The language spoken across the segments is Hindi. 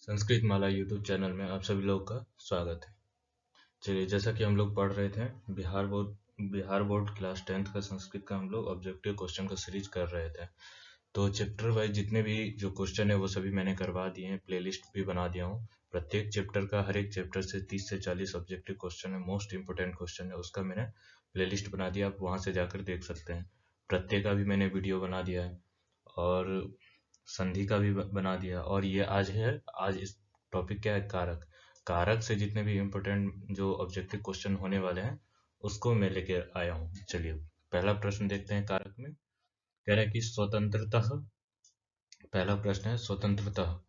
संस्कृत माला यूट्यूब चैनल में आप सभी लोगों का स्वागत है। चलिए, जैसा कि हम लोग पढ़ रहे थे, बिहार बोर्ड क्लास 10th का संस्कृत का हम लोग ऑब्जेक्टिव क्वेश्चन का सीरीज कर रहे थे। तो चैप्टर वाइज जितने भी जो क्वेश्चन है वो सभी मैंने करवा दिए हैं, प्लेलिस्ट भी बना दिया हूँ। प्रत्येक चैप्टर का, हर एक चैप्टर से 30 से 40 ऑब्जेक्टिव क्वेश्चन है, मोस्ट इंपोर्टेंट क्वेश्चन है, उसका मैंने प्लेलिस्ट बना दिया, आप वहाँ से जाकर देख सकते हैं। प्रत्येक का भी मैंने वीडियो बना दिया है और संधि का भी बना दिया। और ये आज इस टॉपिक क्या है, कारक। कारक से जितने भी इम्पोर्टेंट जो ऑब्जेक्टिव क्वेश्चन होने वाले हैं उसको मैं लेके आया हूँ। चलिए, पहला प्रश्न देखते हैं। कारक में कह रहा है कि स्वतंत्रतः, पहला प्रश्न है स्वतंत्रतः,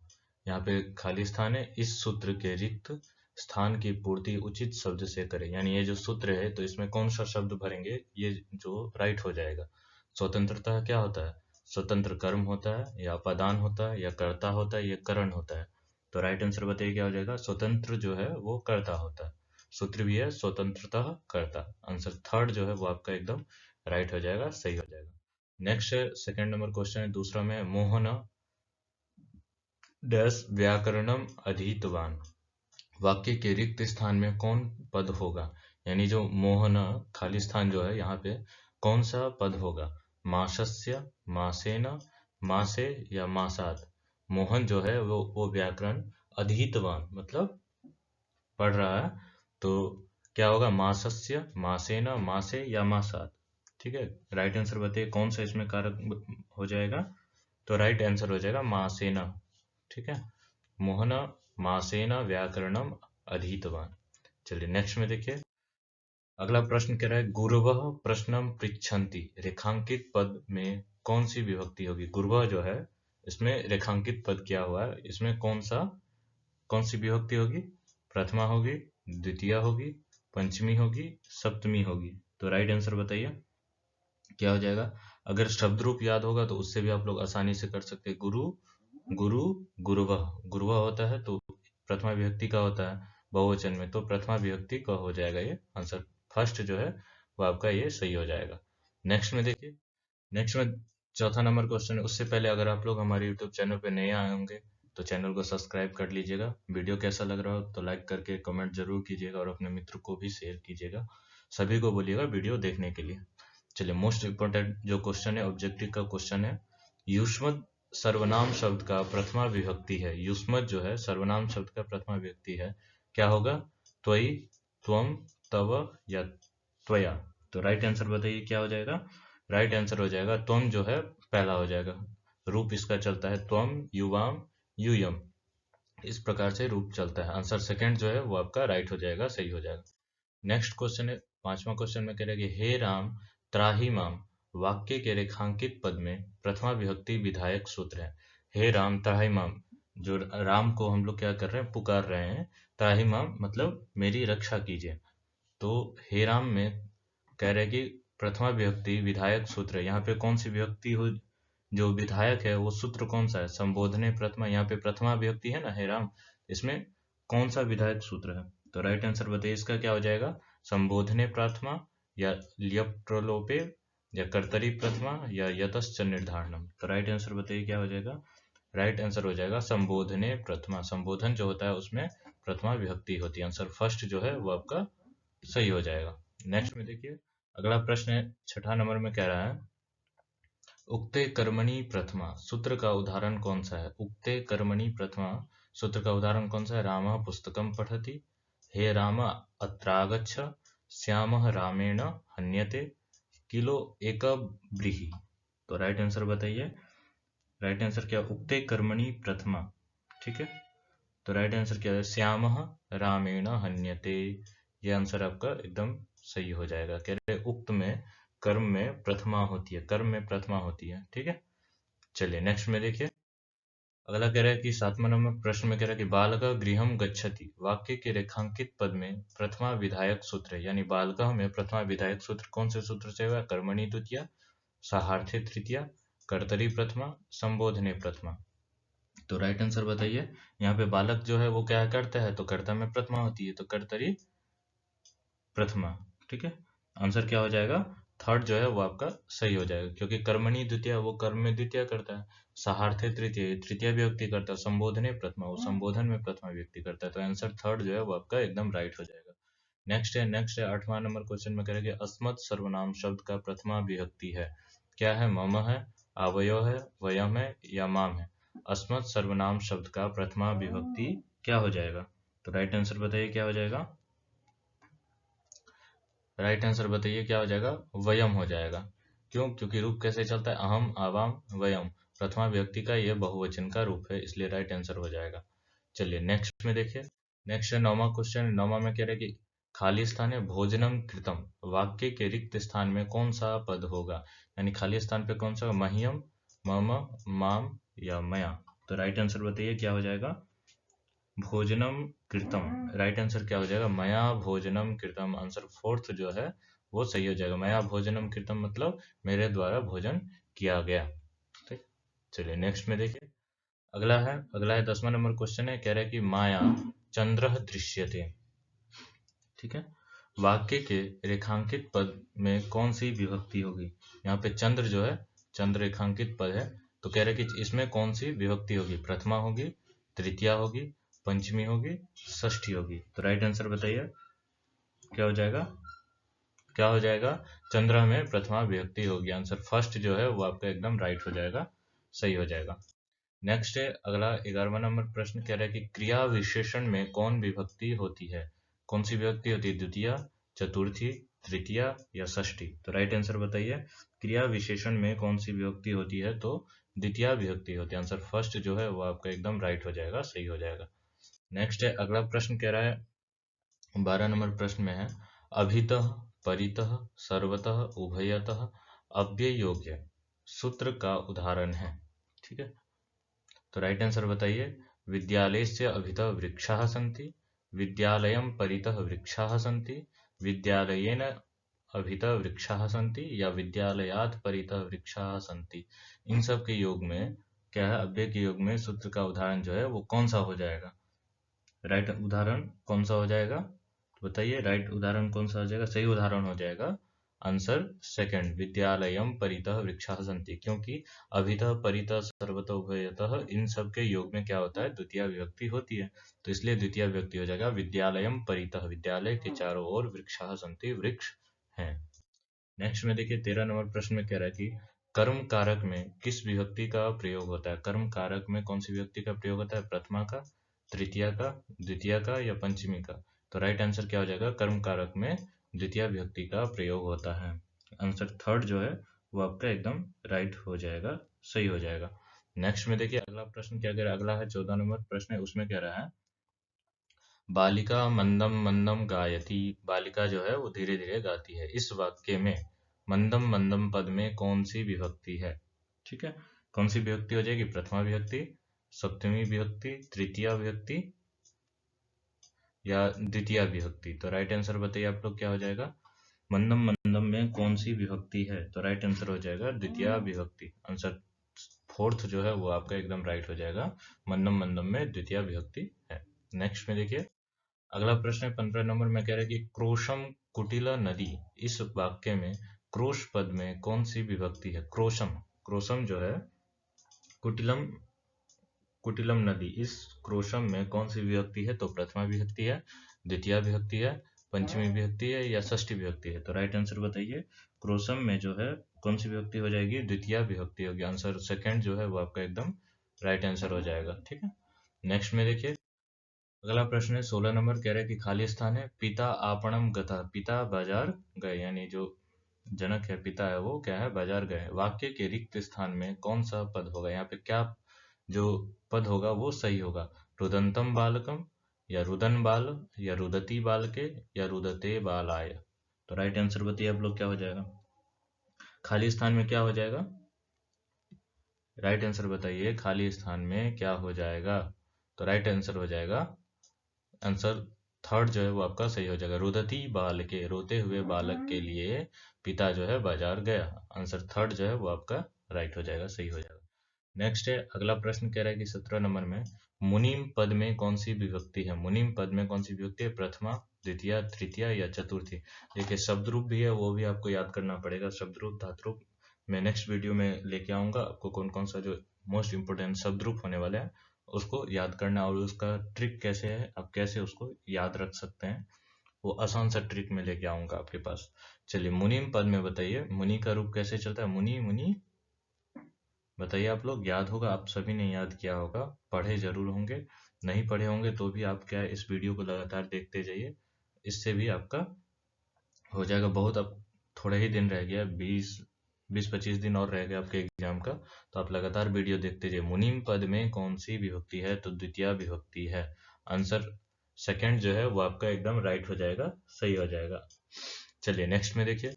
यहाँ पे खाली स्थान है, इस सूत्र के रिक्त स्थान की पूर्ति उचित शब्द से करें। यानी ये जो सूत्र है तो इसमें कौन सा शब्द भरेंगे, ये जो राइट हो जाएगा। स्वतंत्रतः क्या होता है? स्वतंत्र कर्म होता है या पदान होता है या कर्ता होता है या करण होता है। तो राइट आंसर बताइए क्या हो जाएगा। स्वतंत्र जो है वो कर्ता होता है। सूत्र भी है स्वतंत्रतः कर्ता। आंसर थर्ड जो है वो आपका एकदम राइट हो जाएगा, सही हो जाएगा। नेक्स्ट सेकंड नंबर क्वेश्चन है, दूसरा में मोहन डैश व्याकरणम अधीतवान, वाक्य के रिक्त स्थान में कौन पद होगा। यानी जो मोहन खाली स्थान जो है यहाँ पे कौन सा पद होगा। मासस्य, मासेन, मासे या मासात। मोहन जो है वो व्याकरण अधीतवान मतलब पढ़ रहा है, तो क्या होगा, मासस्य, मासेन, मासे या मासात। ठीक है, राइट आंसर बताइए कौन सा इसमें कारक हो जाएगा। तो राइट आंसर हो जाएगा मासेना। ठीक है, मोहन मासेन व्याकरणम अधीतवान। चलिए नेक्स्ट में देखिए, अगला प्रश्न कह रहा है गुरवः प्रश्नम पृच्छन्ति, रेखांकित पद में कौन सी विभक्ति होगी। गुरवः जो है इसमें रेखांकित पद क्या हुआ है, इसमें कौन सी विभक्ति होगी। प्रथमा होगी, द्वितीय होगी, पंचमी होगी, सप्तमी होगी। तो राइट आंसर बताइए क्या हो जाएगा। अगर शब्द रूप याद होगा तो उससे भी आप लोग आसानी से कर सकते हैं। गुरु, गुरु, गुरुवः। गुरुवः होता है तो प्रथमा विभक्ति का होता है बहुवचन में, तो प्रथमा विभक्ति का हो जाएगा ये आंसर। फर्स्ट जो है वो आपका ये सही हो जाएगा। नेक्स्ट में देखिए, नेक्स्ट में चौथा नंबर क्वेश्चन है। उससे पहले अगर आप लोग हमारे यूट्यूब चैनल पे नए आए होंगे तो चैनल को सब्सक्राइब कर लीजिएगा। वीडियो कैसा लग रहा हो तो लाइक करके कमेंट जरूर कीजिएगा और अपने मित्र को भी शेयर कीजिएगा। सभी को बोलिएगा वीडियो देखने के लिए। चलिए, मोस्ट इम्पोर्टेंट जो क्वेश्चन है, ऑब्जेक्टिव का क्वेश्चन है। युष्मद सर्वनाम शब्द का प्रथमा विभक्ति है। युष्मद जो है सर्वनाम शब्द का प्रथमा विभक्ति है, क्या होगा। त्वयि, त्वम, तव या त्वया। तो राइट आंसर बताइए क्या हो जाएगा। राइट आंसर हो जाएगा त्वम जो है पहला हो जाएगा। रूप इसका चलता है त्वम, युवाम, यूयम, इस प्रकार से रूप चलता है। आंसर सेकंड जो है वो आपका राइट हो जाएगा, सही हो जाएगा। नेक्स्ट क्वेश्चन है, पांचवा क्वेश्चन में कह रहा है कि हे राम त्राहि माम, वाक्य के रेखांकित पद में प्रथमा विभक्ति विधायक सूत्र है। हे राम त्राहि माम, जो राम को हम लोग क्या कर रहे हैं, पुकार रहे हैं। त्राहि माम मतलब मेरी रक्षा कीजिए। तो हे राम में कह रहे हैं कि प्रथमा विभक्ति विधायक सूत्र है। यहाँ पे कौन सी विभक्ति हो जो विधायक है, वो सूत्र कौन सा है, संबोधने प्रथमा। यहाँ पे प्रथमा विभक्ति है ना, हे राम, इसमें कौन सा विधायक सूत्र है। तो राइट आंसर बताइए इसका क्या हो जाएगा। संबोधने प्रथमा या ल्यप प्रलोपे या कर्तरी प्रथमा या यतश्च निर्धारणम। तो राइट आंसर बताइए क्या हो जाएगा। राइट आंसर हो जाएगा संबोधने प्रथमा। संबोधन जो होता है उसमें प्रथमा विभक्ति होती है। आंसर फर्स्ट जो है वो आपका सही हो जाएगा। नेक्स्ट में देखिए, अगला प्रश्न है, छठा नंबर में कह रहा है उक्ते कर्मणि प्रथमा, सूत्र का उदाहरण कौन सा है। उक्ते कर्मणि प्रथमा, सूत्र का उदाहरण कौन सा है। रामः पुस्तकं पठति, हे राम अत्रागच्छ, श्यामः रामेण हन्यते, किलो एक ब्रीहि। तो राइट आंसर बताइए। राइट आंसर क्या, उक्ते कर्मणि प्रथमा। ठीक है, तो राइट आंसर क्या है, श्यामः रामेण हन्यते। ये आंसर आपका एकदम सही हो जाएगा। कह रहे उक्त में कर्म में प्रथमा होती है, कर्म में प्रथमा होती है। ठीक है, चलिए नेक्स्ट में देखिए, अगला कह रहा है कि सातवां नंबर प्रश्न में कह रहा है कि बालक गृहम गच्छति, वाक्य के रेखांकित पद में प्रथमा विधायक सूत्र है। यानी बालक में प्रथमा विधायक सूत्र कौन से सूत्र से होगा। कर्मणि द्वितीया, साहार्थ्य तृतीया, कर्तरी प्रथमा, संबोधने प्रथमा। तो राइट आंसर बताइए। यहाँ पे बालक जो है वो क्या करता है, तो कर्ता में प्रथमा होती है, तो कर्तरी प्रथमा। ठीक है, आंसर क्या हो जाएगा, थर्ड जो है वो आपका सही हो जाएगा, क्योंकि कर्मणि द्वितीय वो कर्म में द्वितीय करता है, सहार्थे तृतीय तृतीय विभक्ति करता है, संबोधने प्रथमा वो संबोधन में प्रथमा विभक्ति करता है। तो आंसर थर्ड जो है वो आपका एकदम राइट हो जाएगा। नेक्स्ट है 8वां नंबर क्वेश्चन में करेंगे अस्मत् सर्वनाम शब्द का प्रथमा विभक्ति है, क्या है? मम है, आवयो है, वयम है या माम है। अस्मत् सर्वनाम शब्द का प्रथमा विभक्ति क्या हो जाएगा? तो राइट आंसर बताइए क्या हो जाएगा? राइट आंसर बताइए क्या हो जाएगा? वयम हो जाएगा। क्यों? क्योंकि रूप कैसे चलता है? अहम, आवाम, वयम। प्रथमा व्यक्ति का ये बहुवचन का रूप है, इसलिए राइट आंसर हो जाएगा। चलिए नेक्स्ट में देखिए। नेक्स्ट है 9वां क्वेश्चन। 9वां में कह रहे हैं कि खाली स्थान है भोजनम कृतम, वाक्य के रिक्त स्थान में कौन सा पद होगा? यानी खाली स्थान पे कौन सा? मह्यम, मम, माम या मया। तो राइट आंसर बताइए क्या हो जाएगा? भोजनम कृतम। राइट आंसर क्या हो जाएगा? मया भोजनम कृतम। आंसर फोर्थ जो है वो सही हो जाएगा। मया भोजनम कृतम मतलब मेरे द्वारा भोजन किया गया। ठीक। चलिए नेक्स्ट में देखिए। अगला है 10वां नंबर क्वेश्चन है, कह रहा है कि माया चंद्र दृश्यते। ठीक है। वाक्य के रेखांकित पद में कौन सी विभक्ति होगी? यहाँ पे चंद्र जो है चंद्र रेखांकित पद है, तो कह रहे हैं कि इसमें कौन सी विभक्ति होगी? प्रथमा होगी, तृतीया होगी, पंचमी होगी, षष्ठी होगी। तो राइट आंसर बताइए क्या हो जाएगा? क्या हो जाएगा? चंद्र में प्रथमा विभक्ति होगी। आंसर फर्स्ट जो है वो आपका एकदम राइट हो जाएगा, सही हो जाएगा। नेक्स्ट है अगला 11वां नंबर प्रश्न, कह रहा है कि क्रिया विशेषण में कौन विभक्ति होती है? कौन सी विभक्ति होती है? द्वितीया, चतुर्थी, तृतीया या षष्ठी। तो राइट आंसर बताइए क्रिया विशेषण में कौन सी विभक्ति होती है? तो द्वितीया विभक्ति होती है। आंसर फर्स्ट जो है वो आपका एकदम राइट हो जाएगा, सही हो जाएगा। नेक्स्ट है अगला प्रश्न, कह रहा है 12 नंबर प्रश्न में है अभितः, परितः, सर्वतः, उभयतः अव्ययोग्य सूत्र का उदाहरण है। ठीक है। तो राइट आंसर बताइए। विद्यालयस्य अभितः वृक्षाः सन्ति, विद्यालयं परितः वृक्षाः सन्ति, विद्यालयेन अभितः वृक्षाः सन्ति या विद्यालयात् परितः वृक्षाः सन्ति। इन सब के योग में क्या है? अव्यय के योग में सूत्र का उदाहरण जो है वो कौन सा हो जाएगा? राइट उदाहरण कौन सा हो जाएगा? तो बताइए राइट उदाहरण कौन सा हो जाएगा? सही उदाहरण हो जाएगा आंसर सेकंड, विद्यालयम परितः वृक्षाः सन्ति। क्योंकि अभितः, परितः, सर्वतः, उभयतः इन सब के योग में क्या होता है? द्वितीय विभक्ति होती है, तो इसलिए द्वितीय विभक्ति हो जाएगा विद्यालयम परितः। विद्यालय के चारों ओर वृक्षाः सन्ति, वृक्ष हैं। नेक्स्ट में देखिए 13 नंबर प्रश्न में कह रहा है कि कर्म कारक में किस विभक्ति का प्रयोग होता है? कर्म कारक में कौन सी विभक्ति का प्रयोग होता है? प्रथमा का, तृतीया का, द्वितीया का या पंचमी का। तो राइट आंसर क्या हो जाएगा? कर्म कारक में द्वितीय विभक्ति का प्रयोग होता है। आंसर थर्ड जो है वो आपका एकदम राइट हो जाएगा, सही हो जाएगा। नेक्स्ट में देखिए अगला प्रश्न क्या कह रहा है। अगला है 14 नंबर प्रश्न है, उसमें कह रहा है बालिका मंदम मंदम गायती। बालिका जो है वो धीरे धीरे गाती है। इस वाक्य में मंदम मंदम पद में कौन सी विभक्ति है? ठीक है। कौन सी विभक्ति हो जाएगी? प्रथमा विभक्ति, सप्तमी विभक्ति, तृतीया विभक्ति या द्वितीय विभक्ति। तो राइट आंसर बताइए आप लोग क्या हो जाएगा? मंदम मंदम में कौन सी विभक्ति है? तो राइट आंसर हो जाएगा द्वितीय विभक्ति। आंसर फोर्थ जो है वो आपका एकदम राइट हो जाएगा। मंदम मंदम में द्वितीय विभक्ति है। नेक्स्ट में देखिए अगला प्रश्न है 15 नंबर में, कह रहा है कि क्रोशम कुटिला नदी। इस वाक्य में क्रोश पद में कौन सी विभक्ति है? क्रोशम, क्रोशम जो है कुटिलम, कुटिलम नदी, इस क्रोशम में कौन सी विभक्ति है? तो प्रथमा विभक्ति है, द्वितीय विभक्ति है, पंचमी विभक्ति है या षष्ठी विभक्ति है। तो राइट आंसर बताइए क्रोशम में जो है कौन सी विभक्ति हो जाएगी? द्वितीय विभक्ति होगी। आंसर सेकंड जो है वो आपका एकदम राइट आंसर हो जाएगा। ठीक है। नेक्स्ट में देखिए अगला प्रश्न है 16 नंबर, कह रहा है कि खाली स्थान है पिता आपणम गता। पिता बाजार गए, यानी जो जनक है पिता है वो क्या है? बाजार गए। वाक्य के रिक्त स्थान में कौन सा पद होगा? यहाँ पे क्या जो पद होगा वो सही होगा? रुदंतम बालकम या रुदन बाल या रुदती बालके या रुदते बालाय। तो राइट आंसर बताइए आप लोग क्या हो जाएगा? खाली स्थान में क्या हो जाएगा? राइट आंसर बताइए खाली स्थान में क्या हो जाएगा? तो राइट आंसर हो जाएगा आंसर थर्ड जो है वो आपका सही हो जाएगा। रुदती बाल के, रोते हुए बालक के लिए पिता जो है बाजार गया। आंसर थर्ड जो है वो आपका राइट हो जाएगा, सही हो जाएगा। नेक्स्ट है अगला प्रश्न कह रहा है कि 17 नंबर में मुनीम पद में कौन सी विभक्ति है। मुनीम पद में कौन सी विभक्ति है, प्रथमा, द्वितीय, तृतीय या चतुर्थी। देखिए शब्द रूप भी है, वो भी आपको याद करना पड़ेगा। शब्द रूप, धातु रूप मैं नेक्स्ट वीडियो में लेके आऊंगा। आपको कौन कौन सा जो मोस्ट इंपोर्टेंट शब्द रूप होने वाले हैं उसको याद करना, और उसका ट्रिक कैसे है, आप कैसे उसको याद रख सकते हैं, वो आसान सा ट्रिक में लेके आऊंगा आपके पास। चलिए मुनीम पद में बताइए मुनि का रूप कैसे चलता है। मुनि, मुनि बताइए। आप लोग याद होगा, आप सभी ने याद किया होगा, पढ़े जरूर होंगे। नहीं पढ़े होंगे तो भी आप क्या है, इस वीडियो को लगातार देखते जाइए, इससे भी आपका हो जाएगा। बहुत अब थोड़े ही दिन रह गया, 20-25 दिन और रह गया आपके एग्जाम का, तो आप लगातार वीडियो देखते जाइए। मुनीम पद में कौन सी विभक्ति है, तो द्वितीय विभक्ति है। आंसर सेकंड जो है वो आपका एकदम राइट हो जाएगा, सही हो जाएगा। चलिए नेक्स्ट में देखिए,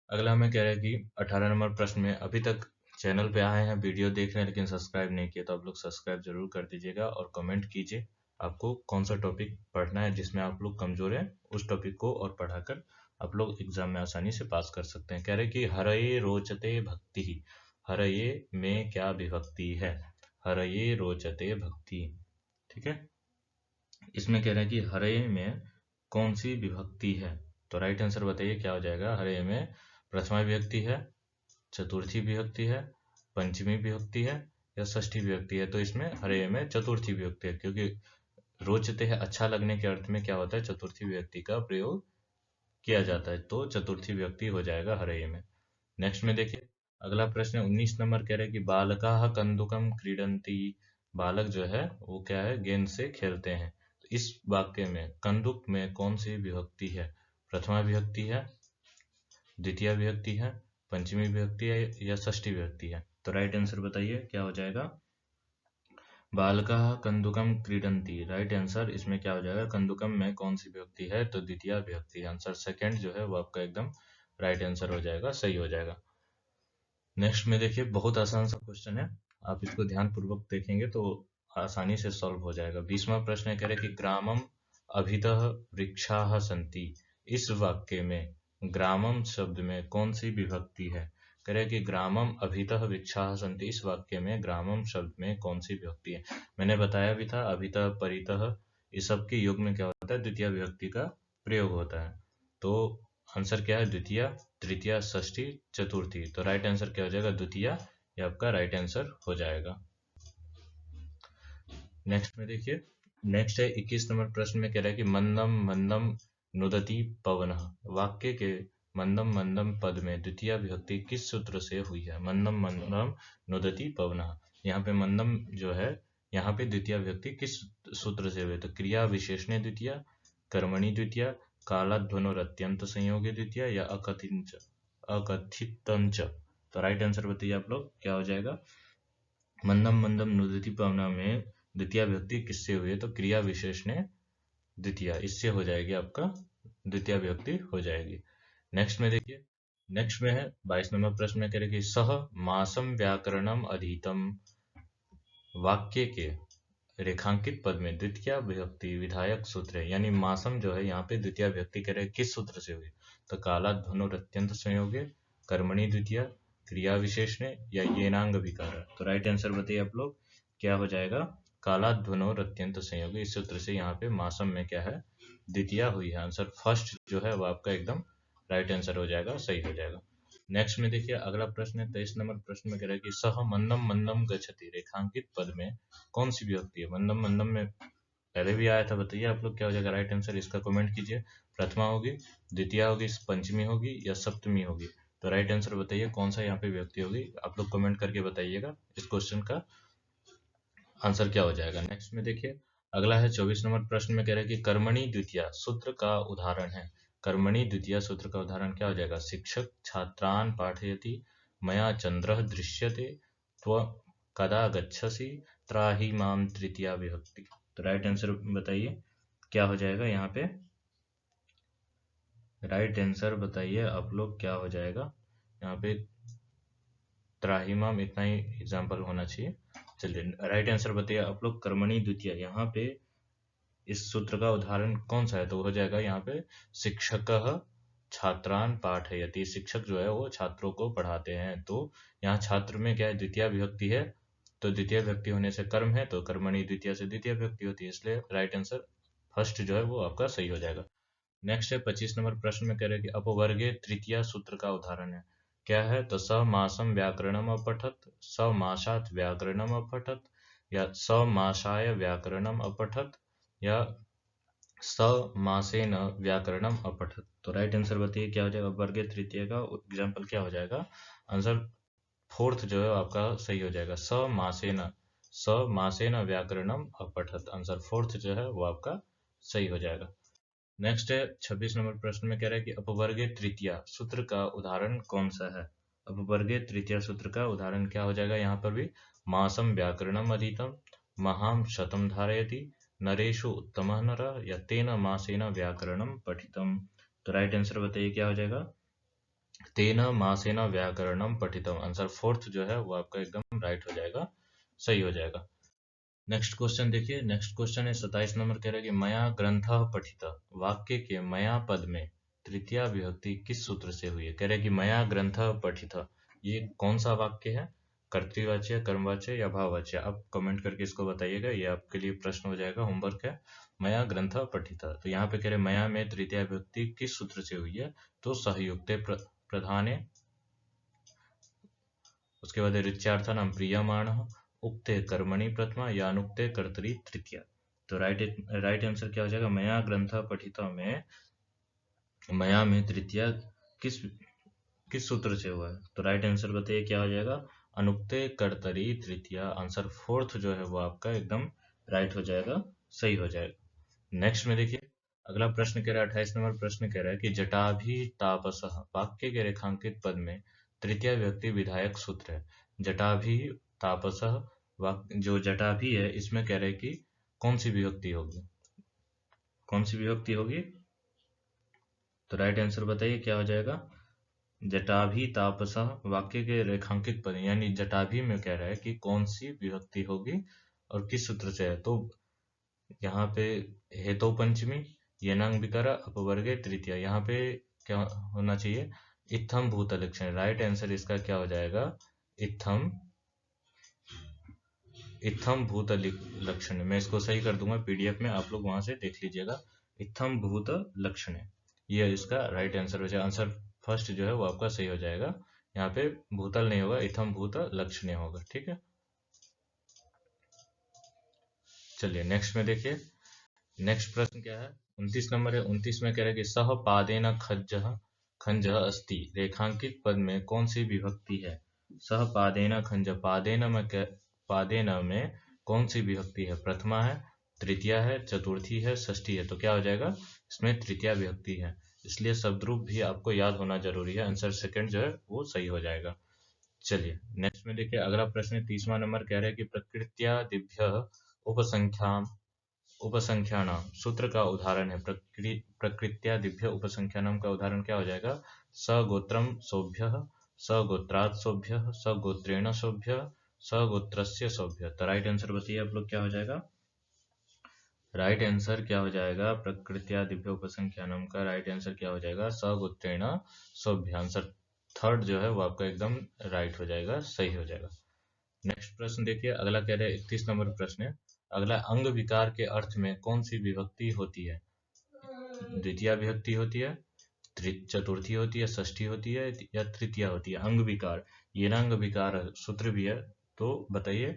अगला हमें कह रहा है कि 18 नंबर प्रश्न में, अभी तक चैनल पे आए हैं, वीडियो देख रहे हैं लेकिन सब्सक्राइब नहीं किया, तो आप लोग सब्सक्राइब जरूर कर दीजिएगा और कमेंट कीजिए आपको कौन सा टॉपिक पढ़ना है, जिसमें आप लोग कमजोर हैं उस टॉपिक को और पढ़ाकर आप लोग एग्जाम में आसानी से पास कर सकते हैं। कह रहे कि हरये रोचते भक्ति ही, हरये में क्या विभक्ति है, हरये रोचते भक्ति। ठीक है, इसमें कह रहे हैं कि हरये में कौन सी विभक्ति है, तो राइट आंसर बताइए क्या हो जाएगा। हरये में प्रथमा विभक्ति है, चतुर्थी विभक्ति है, पंचमी विभक्ति है या षष्ठी विभक्ति है। तो इसमें हरये में चतुर्थी विभक्ति है, क्योंकि रोचते है अच्छा लगने के अर्थ में क्या होता है, चतुर्थी विभक्ति का प्रयोग किया जाता है, तो चतुर्थी विभक्ति हो जाएगा हरये में। नेक्स्ट में देखिए अगला प्रश्न 19 नंबर कह रहे हैं कि बालकाः कंदुकम क्रीडन्ति, बालक जो है वो क्या है, गेंद से खेलते हैं। तो इस वाक्य में कंदुक में कौन सी विभक्ति है, प्रथमा विभक्ति है, द्वितीय विभक्ति है, पंचमी विभक्ति है या षष्ठी विभक्ति है। तो राइट आंसर बताइए क्या हो जाएगा। बालकाः कंदुकम क्रीडन्ति, राइट आंसर इसमें क्या हो जाएगा, कंदुकम में कौन सी विभक्ति है, तो द्वितीय विभक्ति। आंसर सेकंड जो है वो आपका एकदम राइट आंसर हो जाएगा, सही हो जाएगा। नेक्स्ट में देखिए बहुत आसान सा क्वेश्चन है, आप इसको ध्यान पूर्वक देखेंगे तो आसानी से सॉल्व हो जाएगा। 20वां प्रश्न है, कह रहे कि ग्रामम अभितः वृक्षाः सन्ति, इस वाक्य में ग्रामम शब्द में कौन सी विभक्ति है। कह रहे कि ग्रामम अभितः वृक्षाः सन्ति, इस वाक्य में ग्रामम शब्द में कौन सी विभक्ति है। मैंने बताया भी था अभितः परितः इस सब के योग में क्या होता है, द्वितीय विभक्ति का प्रयोग होता है। तो आंसर क्या है, द्वितीय, तृतीय, षष्ठी, चतुर्थी। तो राइट आंसर क्या हो जाएगा, द्वितीय, ये आपका राइट आंसर हो जाएगा। नेक्स्ट में देखिए, नेक्स्ट है 21 नंबर प्रश्न में कह रहा है कि मंदम मंदम नुदति पवनः, वाक्य के मंदम मंदम पद में द्वितीय विभक्ति किस सूत्र से हुई है। मंदम मंदम नुदति पवनः, यहाँ पे मंदम जो है, यहाँ पे द्वितीय विभक्ति किस सूत्र से हुई, तो क्रिया विशेषण द्वितीय, कर्मणि द्वितीय, कालाध्वनोरत्यंत संयोगी द्वितीय या अकथितंच। तो राइट आंसर बताइए आप लोग क्या हो जाएगा। मंदम मंदम नुदति पवना में द्वितीय विभक्ति किससे हुई है, तो क्रिया विशेषण द्वितीय, इससे हो जाएगी आपका द्वितीय विभक्ति हो जाएगी। नेक्स्ट में देखिए, नेक्स्ट में है 22 नंबर प्रश्न में कह रहे कि सह मासम व्याकरणम अधीतम, वाक्य के रेखांकित पद में द्वितीय विभक्ति विधायक सूत्र है, यानी मासम जो है यहाँ पे द्वितीय विभक्ति कह रहे किस सूत्र से हुई, तो कालाध्वनोर अत्यंत संयोगे, कर्मणि द्वितीय, क्रिया विशेषण या येनांग विकार। तो राइट आंसर बताइए आप लोग क्या हो जाएगा, कालाध्वनोर अत्यंत संयोगी, इस सूत्र से यहाँ पे मासम में क्या है, द्वितीय हुई है। आंसर फर्स्ट जो है वो आपका एकदम राइट आंसर हो जाएगा, सही हो जाएगा। नेक्स्ट में देखिए अगला प्रश्न है 23 नंबर प्रश्न में कह रहा है कि सह मंदम मंदम गच्छति, रेखांकित पद में कौन सी विभक्ति है। मंदम मंदम में पहले भी आया था, बताइए आप लोग क्या हो जाएगा राइट आंसर, इसका कमेंट कीजिए। प्रथमा होगी, द्वितीय होगी, पंचमी होगी या सप्तमी होगी। तो राइट आंसर बताइए कौन सा यहाँ पे विभक्ति होगी, आप लोग कमेंट करके बताइएगा इस क्वेश्चन का आंसर क्या हो जाएगा। नेक्स्ट में देखिए अगला है 24 नंबर प्रश्न में कह रहा है कि कर्मणि द्वितीय सूत्र का उदाहरण है। कर्मणि द्वितीय सूत्र का उदाहरण क्या हो जाएगा, शिक्षक छात्रान् पाठयति, मया चंद्रः दृश्यते, त्व कदा गच्छसि, त्राहि माम तृतीया विभक्ति। तो राइट आंसर बताइए क्या हो जाएगा यहाँ पे, राइट आंसर बताइए आप लोग क्या हो जाएगा यहाँ पे, त्राहिमाम, इतना ही एग्जाम्पल होना चाहिए। चलिए राइट आंसर बताइए आप लोग, कर्मणि द्वितीय, यहाँ पे इस सूत्र का उदाहरण कौन सा है, तो हो जाएगा यहाँ पे शिक्षकः छात्रान् पाठयति, शिक्षक जो है वो छात्रों को पढ़ाते हैं। तो यहाँ छात्र में क्या है, द्वितीय विभक्ति है तो द्वितीय विभक्ति होने से कर्म है, तो कर्मणि द्वितीय से द्वितीय विभक्ति होती है, इसलिए राइट आंसर फर्स्ट जो है वो आपका सही हो जाएगा। नेक्स्ट है 25 नंबर प्रश्न में कह रहे हैं कि अपवर्गे तृतीया सूत्र का उदाहरण है, क्या है? तो समासम व्याकरणम अपठत, समासात व्याकरणम अपठत, या समासाय व्याकरणम अपठत, या समासेन व्याकरणम अपठत। तो राइट आंसर बताइए क्या हो जाएगा? अपवर्गे तृतीय का एग्जाम्पल क्या हो जाएगा? आंसर फोर्थ जो है आपका सही हो जाएगा, समासेन व्याकरणम अपठत। आंसर फोर्थ जो है वो आपका सही हो जाएगा। नेक्स्ट है 26 नंबर प्रश्न में कह रहा है कि अपवर्गे तृतीया सूत्र का उदाहरण कौन सा है? अपवर्गे तृतीया सूत्र का उदाहरण क्या हो जाएगा? यहाँ पर भी मासम व्याकरणम अधीतम, महाम शतम धारयति, नरेशु उत्तमः नरः, या तेन मासेन व्याकरणम पठितम। तो राइट आंसर बताइए क्या हो जाएगा? तेन मासेन व्याकरणम पठितम। आंसर फोर्थ जो है वो आपका एकदम राइट हो जाएगा, सही हो जाएगा। नेक्स्ट क्वेश्चन देखिए, नेक्स्ट क्वेश्चन है 27 नंबर कह रहा है कि मया ग्रंथः पठितः वाक्य के मया पद में तृतीया विभक्ति किस सूत्र से हुई है? कह रहे हैं कि मया ग्रंथः पठितः, ये कौन सा वाक्य है? कर्तृवाच्य, कर्मवाच्य या भाववाच्य? आप कमेंट करके इसको बताइएगा, ये आपके लिए प्रश्न हो जाएगा, होमवर्क है। मया ग्रंथः पठितः, तो यहाँ पे कह रहे मया में तृतीया विभक्ति किस सूत्र से हुई है? तो सहयुक्ते प्रधाने, उसके बाद ऋच्यार्थानां प्रीयमाणः, उक्ते कर्मणि प्रथमा, या अनुक्ते कर्तरि तृतीया। तो राइट आंसर क्या हो जाएगा? मया ग्रंथ पठिता में मया में तृतीया किस किस सूत्र से हुआ है? तो राइट आंसर बताइए क्या हो जाएगा? अनुक्ते कर्तरि तृतीया। आंसर फोर्थ जो है वो आपका एकदम राइट हो जाएगा, सही हो जाएगा। नेक्स्ट में देखिए अगला प्रश्न कह रहा है 28 नंबर प्रश्न कह रहा है कि जटाभि तापसः वाक्य के रेखांकित पद में तृतीय व्यक्ति विधायक सूत्र है। जटाभि तापसः जो जटाभि है इसमें कह रहे हैं कि कौन सी विभक्ति होगी? कौन सी विभक्ति होगी? तो राइट आंसर बताइए क्या हो जाएगा? जटाभि तापसः वाक्य के रेखांकित पद यानी जटाभि में कह रहा है कि कौन सी विभक्ति होगी और किस सूत्र से है? तो यहाँ पे हेतु पंचमी, येनांग विकार, अपवर्गे तृतीया, यहाँ पे क्या होना चाहिए? इत्थम भूत लक्षण। राइट आंसर इसका क्या हो जाएगा? इत्थम इत्थम भूत लक्षण। मैं इसको सही कर दूंगा पीडीएफ में, आप लोग वहां से देख लीजिएगा। इत्थम भूत लक्षण, ये इसका राइट आंसर हो जाएगा। आंसर फर्स्ट जो है वो आपका सही हो जाएगा, यहाँ पे भूतल नहीं होगा, इत्थम भूत लक्षण होगा। ठीक है, चलिए नेक्स्ट में देखिए, नेक्स्ट प्रश्न क्या है? 29 नंबर है। 29 में कह रहा है कि सह पादेन खंज अस्ति रेखांकित पद में कौन सी विभक्ति है? सह पादेन खंज, पादेन में कौन सी विभक्ति है? प्रथमा है, तृतीया है, चतुर्थी है, षष्ठी है। तो क्या हो जाएगा? इसमें तृतीया विभक्ति है, इसलिए शब्दरूप भी आपको याद होना जरूरी है। आंसर सेकंड जो है वो सही हो जाएगा। चलिए नेक्स्ट में देखिए अगला प्रश्न 30वां नंबर कह रहा है कि प्रकृत्यादिभ्य उपसंख्यानाम सूत्र का उदाहरण है। प्रकृत्यादिभ्य उपसंख्यानाम का उदाहरण क्या हो जाएगा? सगोत्रम सोभ्यः, सगोत्रात् सोभ्यः, सगोत्रेण सोभ्यः, सगोत्रस्य सोभ्यः। तो राइट आंसर बताइए आप लोग क्या हो जाएगा? राइट आंसर क्या हो जाएगा? प्रकृत्यादिभ्य उपसंख्यानाम का राइट आंसर क्या हो जाएगा? सगोत्रेण सोभ्यः। आंसर थर्ड जो है वो आपका एकदम राइट हो जाएगा, सही हो जाएगा। नेक्स्ट प्रश्न देखिए अगला कह रहे हैं 31 नंबर प्रश्न है। अगला अंग विकार के अर्थ में कौन सी विभक्ति होती है? द्वितीय विभक्ति होती है, चतुर्थी होती है, षष्ठी होती है, या तृतीया होती है? अंग विकार, ये ना अंग विकार सूत्र भी है, तो बताइए।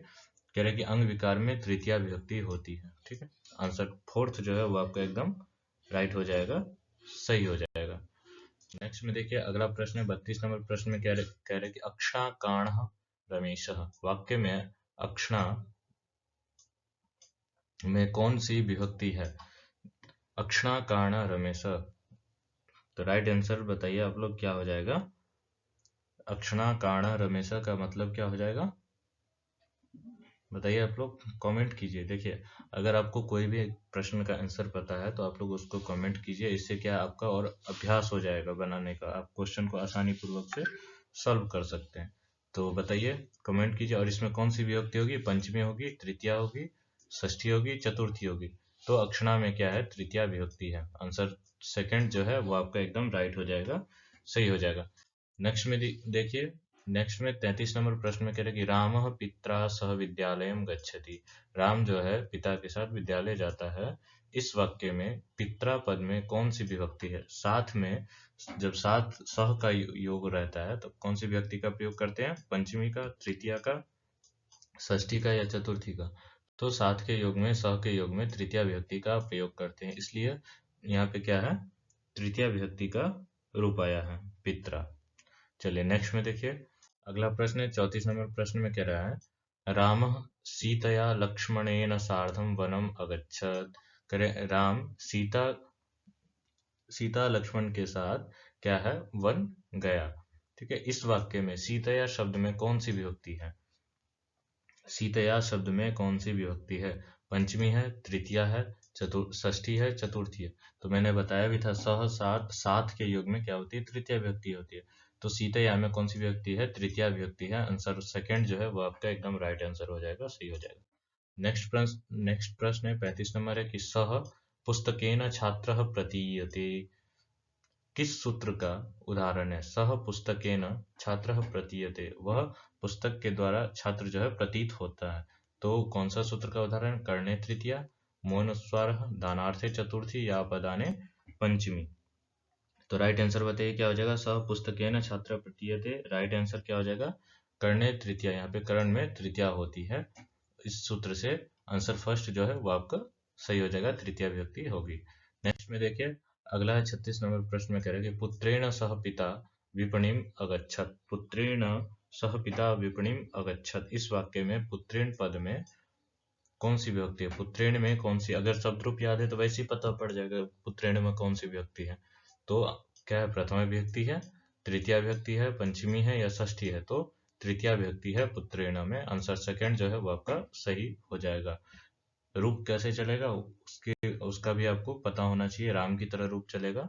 कह रहे कि अंग विकार में तृतीया विभक्ति होती है। ठीक है, आंसर फोर्थ जो है वो आपका एकदम राइट हो जाएगा, सही हो जाएगा। नेक्स्ट में देखिए अगला प्रश्न है 32 नंबर प्रश्न में कह रहे कि अक्षाकाण रमेशः वाक्य में अक्षणा में कौन सी विभक्ति है? अक्षणाकाण रमेश। तो राइट आंसर बताइए आप लोग क्या हो जाएगा? अक्षणाकाण रमेश का मतलब क्या हो जाएगा? बताइए आप लोग, कमेंट कीजिए। देखिए अगर आपको कोई भी प्रश्न का आंसर पता है तो आप लोग उसको कमेंट कीजिए, इससे क्या आपका और अभ्यास हो जाएगा बनाने का, आप क्वेश्चन को आसानी पूर्वक से सॉल्व कर सकते हैं। तो बताइए, कमेंट कीजिए। और इसमें कौन सी विभक्ति होगी? पंचमी होगी, तृतीया होगी, षष्ठी होगी, चतुर्थी होगी? तो अक्षणा में क्या है? तृतीया विभक्ति है। आंसर सेकंड जो है वो आपका एकदम राइट हो जाएगा, सही हो जाएगा। नेक्स्ट में देखिए नेक्स्ट में 33 नंबर प्रश्न में कह रहे कि रामः पित्रा सह विद्यालयम गच्छति। राम जो है पिता के साथ विद्यालय जाता है। इस वाक्य में पित्रा पद में कौन सी विभक्ति है? साथ में जब साथ सह का योग रहता है तो कौन सी विभक्ति का प्रयोग करते हैं? पंचमी का, तृतीया का, षष्ठी का या चतुर्थी का? तो साथ के योग में, सह के योग में तृतीया विभक्ति का प्रयोग करते हैं, इसलिए यहाँ पे क्या है? तृतीया विभक्ति का रूप आया है, पित्रा। चलिए नेक्स्ट में देखिए, अगला प्रश्न है 34 नंबर प्रश्न में कह रहा है रामः सीतया लक्ष्मणेन सार्धम वनम अगच्छत। करे राम सीता लक्ष्मण के साथ क्या है? वन गया। ठीक है, इस वाक्य में सीतया शब्द में कौन सी विभक्ति है? सीतया शब्द में कौन सी विभक्ति है? पंचमी है, तृतीया है, षष्ठी है, चतुर्थी है? तो मैंने बताया भी था सह साथ साथ के योग में क्या होती है? तृतीया विभक्ति होती है। तो सीतया में कौन सी विभक्ति है? तृतीया विभक्ति है। आंसर सेकंड जो है वो आपका एकदम राइट आंसर हो जाएगा, सही हो जाएगा। नेक्स्ट प्रश्न है 35 नंबर है कि सह पुस्तकेन छात्रः प्रतीयते। किस सूत्र का उदाहरण है? सह पुस्तकेन छात्रः प्रतीयते, वह पुस्तक के द्वारा छात्र जो है प्रतीत होता है। तो कौन सा सूत्र का उदाहरण? कर्णे तृतीया, मौनस्वारः, दानार्थे चतुर्थी या अपदाने पंचमी? तो राइट आंसर बताइए क्या हो जाएगा? सह पुस्तकेन छात्र प्रतीयते, राइट आंसर क्या हो जाएगा? कर्णे तृतीया। यहाँ पे कर्ण में तृतीया होती है, इस सूत्र से आंसर फर्स्ट जो है वो आपका सही हो जाएगा, तृतीया विभक्ति होगी। नेक्स्ट में देखिए, अगला है 36 नंबर प्रश्न में कह रहे हैं कि पुत्रेण सह पिता विपणिम अगच्छत। पुत्रेण सह पिता विपणिम अगच्छत, इस वाक्य में पुत्रेण पद में कौन सी विभक्ति है? पुत्रेण में कौन सी, अगर शब्द रूप याद है तो वैसे ही पता पड़ जाएगा पुत्रेण में कौन सी विभक्ति है। तो क्या है? प्रथमा विभक्ति है, तृतीया विभक्ति है, पंचमी है या षष्ठी है? तो तृतीया विभक्ति है पुत्रेण में। आंसर सेकंड जो है वो आपका सही हो जाएगा। रूप कैसे चलेगा उसका भी आपको पता होना चाहिए। राम की तरह रूप चलेगा,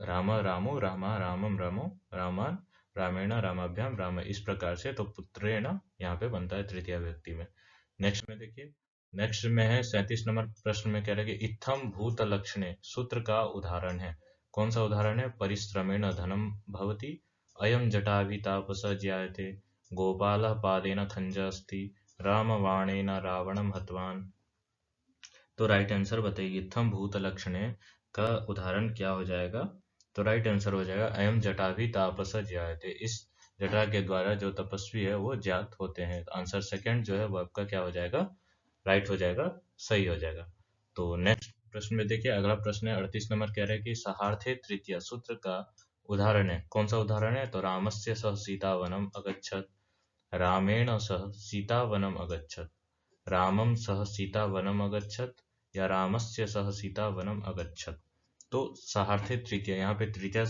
राम रामो रामा रामम रामो रामान रामेण रामाभ्याम राम, इस प्रकार से। तो पुत्रेण यहाँ पे बनता है तृतीया विभक्ति में। नेक्स्ट में देखिए, नेक्स्ट में है 37 नंबर प्रश्न में कह रहे हैं कि इत्थम भूत लक्षणे सूत्र का उदाहरण है। कौन सा उदाहरण है? परिश्रमेण धनम भवति, अयम जटाभितापस ज्यायते, गोपालः पादेन खंज अस्ति, रामबाणेन रावणम हतवान। तो राइट आंसर बताइए, इत्थम भूत लक्षणे का उदाहरण क्या हो जाएगा? तो राइट आंसर हो जाएगा अयम जटाभि तापस ज्यायते, इस जटा के द्वारा जो तपस्वी है वो ज्ञात होते हैं। आंसर सेकंड जो है वो आपका क्या हो जाएगा? राइट हो जाएगा, सही हो जाएगा। तो नेक्स्ट प्रश्न में देखिए, अगला प्रश्न है 38 नंबर कह रहे हैं कि सहार्थे तृतीया सूत्र का उदाहरण है। कौन सा उदाहरण है? तो रामस्य सह सीतावनम अगच्छत, रामेण सह सीतावनम अगच्छत, रामम सह सीतावनम अगच्छत या रामस्य सह सीतावनम अगच्छत। तो सहार्थे तृतीया, यहाँ पे तृतीया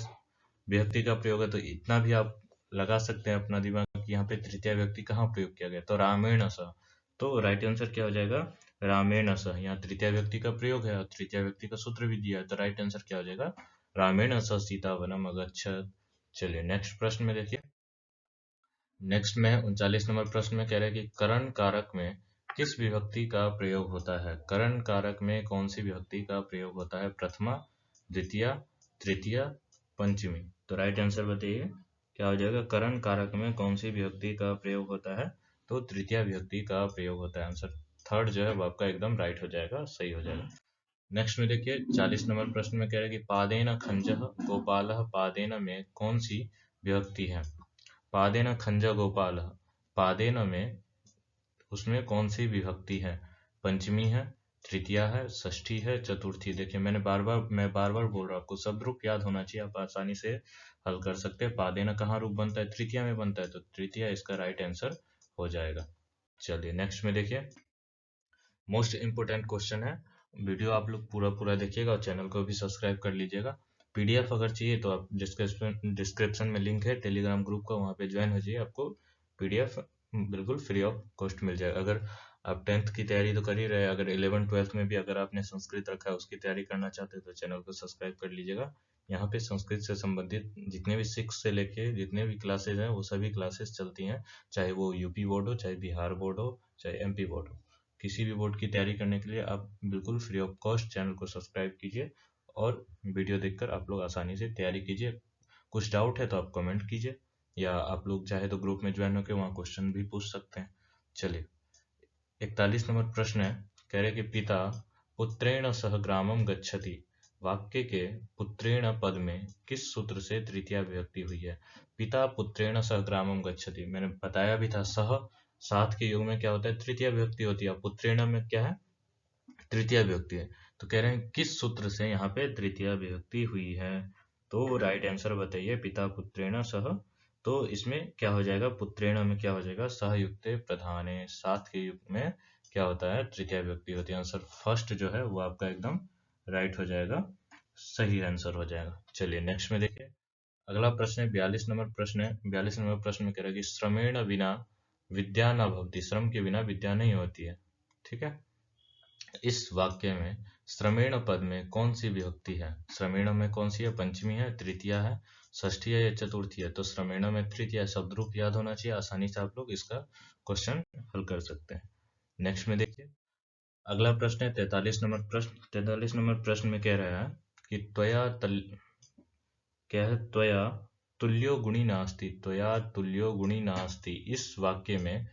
विभक्ति का प्रयोग है, तो इतना भी आप लगा सकते हैं अपना दिमाग कि यहाँ पे तृतीया विभक्ति कहाँ प्रयोग किया गया। तो रामेण सह, तो राइट आंसर क्या हो जाएगा? रामेण सह। यहाँ तृतीया व्यक्ति का प्रयोग है और तृतीया व्यक्ति का सूत्र भी दिया है, तो राइट आंसर क्या हो जाएगा? रामेण सह सीतावनम अगच्छत। चलिए नेक्स्ट प्रश्न में देखिए, नेक्स्ट में 39 नंबर प्रश्न में कह रहे हैं कि करण कारक में किस विभक्ति का प्रयोग होता है? करण कारक में कौन सी विभक्ति का प्रयोग होता है? प्रथमा, द्वितीया, तृतीया, पंचमी? तो राइट आंसर बताइए क्या हो जाएगा? करण कारक में कौन सी विभक्ति का प्रयोग होता है? तो तृतीया विभक्ति का प्रयोग होता है। आंसर थर्ड जो है वो आपका एकदम राइट हो जाएगा, सही हो जाएगा। नेक्स्ट में देखिए 40 नंबर प्रश्न में कह रहे हैं कि पादेन खंजः गोपालः, पादेन में कौन सी विभक्ति है? पादेन खंज गोपाल, पादेन में उसमें कौन सी विभक्ति है? पंचमी है, तृतीया है, षष्ठी है, चतुर्थी? देखिए मैं बार बार बोल रहा हूँ, आपको शब्द रूप याद होना चाहिए, आप आसानी से हल कर सकते हैं। पादेन कहाँ रूप बनता है? तृतीया में बनता है, तो तृतीया इसका राइट आंसर हो जाएगा। चलिए नेक्स्ट में देखिए, मोस्ट इम्पोर्टेंट क्वेश्चन है, वीडियो आप लोग पूरा देखिएगा और चैनल को भी सब्सक्राइब कर लीजिएगा। पीडीएफ अगर चाहिए तो आप डिस्क्रिप्शन में लिंक है टेलीग्राम ग्रुप का, वहाँ पे ज्वाइन हो जाइए, आपको पीडीएफ बिल्कुल फ्री ऑफ कॉस्ट मिल जाएगा। अगर आप 10th की तैयारी तो कर ही रहे, अगर 11th 12th में भी अगर आपने संस्कृत रखा है उसकी तैयारी करना चाहते हैं तो चैनल को सब्सक्राइब कर लीजिएगा। यहाँ पे संस्कृत से संबंधित जितने भी 6 से लेके जितने भी क्लासेज हैं वो सभी क्लासेस चलती हैं, चाहे वो यूपी बोर्ड हो, चाहे बिहार बोर्ड हो, चाहे एमपी बोर्ड हो। किसी भी बोर्ड की तैयारी करने के लिए आप बिल्कुल फ्री ऑफ कॉस्ट चैनल को सब्सक्राइब कीजिए और वीडियो देखकर आप लोग आसानी से तैयारी कीजिए। कुछ डाउट है तो आप कमेंट कीजिए। या आप लोग चाहे तो ग्रुप में ज्वाइन होकर वहाँ क्वेश्चन भी पूछ सकते हैं। चलिए 41 नंबर प्रश्न है, कह रहे कि पिता पुत्रेण सह ग्रामम गच्छति, वाक्य के पुत्रेण पद में किस सूत्र से तृतीया विभक्ति हुई है? पिता पुत्रेण सह ग्रामम गच्छति, मैंने बताया भी था, सह साथ के युग में क्या होता है, तृतीया विभक्ति होती है, पुत्रेण में क्या है, तृतीया विभक्ति है। तो कह रहे हैं किस सूत्र से यहाँ पे तृतीया विभक्ति हुई है? तो राइट आंसर बताइए, पिता पुत्रेण सह, तो इसमें क्या हो जाएगा, पुत्रेण में क्या हो जाएगा, सहयुक्ते प्रधाने, साथ के युग में क्या होता है, तृतीया विभक्ति होती है। आंसर फर्स्ट जो है वो आपका एकदम राइट हो जाएगा, सही आंसर हो जाएगा। चलिए नेक्स्ट में देखिए, अगला प्रश्न है 42 नंबर प्रश्न है। 42 नंबर प्रश्न में कह रहा है कि श्रमेण बिना विद्या न भवति, श्रम के बिना विद्या नहीं होती है। ठीक है, इस वाक्य में श्रमेण पद में कौन सी विभक्ति है? श्रमेण में कौन सी है, पंचमी है, तृतीया है, षष्ठी है या चतुर्थी है? तो श्रमेण में तृतीया शब्द रूप याद होना चाहिए, आसानी से आप लोग इसका क्वेश्चन हल कर सकते हैं। नेक्स्ट में देखिए, अगला प्रश्न है 43 नंबर प्रश्न। 43 नंबर प्रश्न में कह रहा है कि क्या है, त्वया तुल्यो गुणी नास्ति, त्वया तुल्यो गुणी नास्ति, इस वाक्य में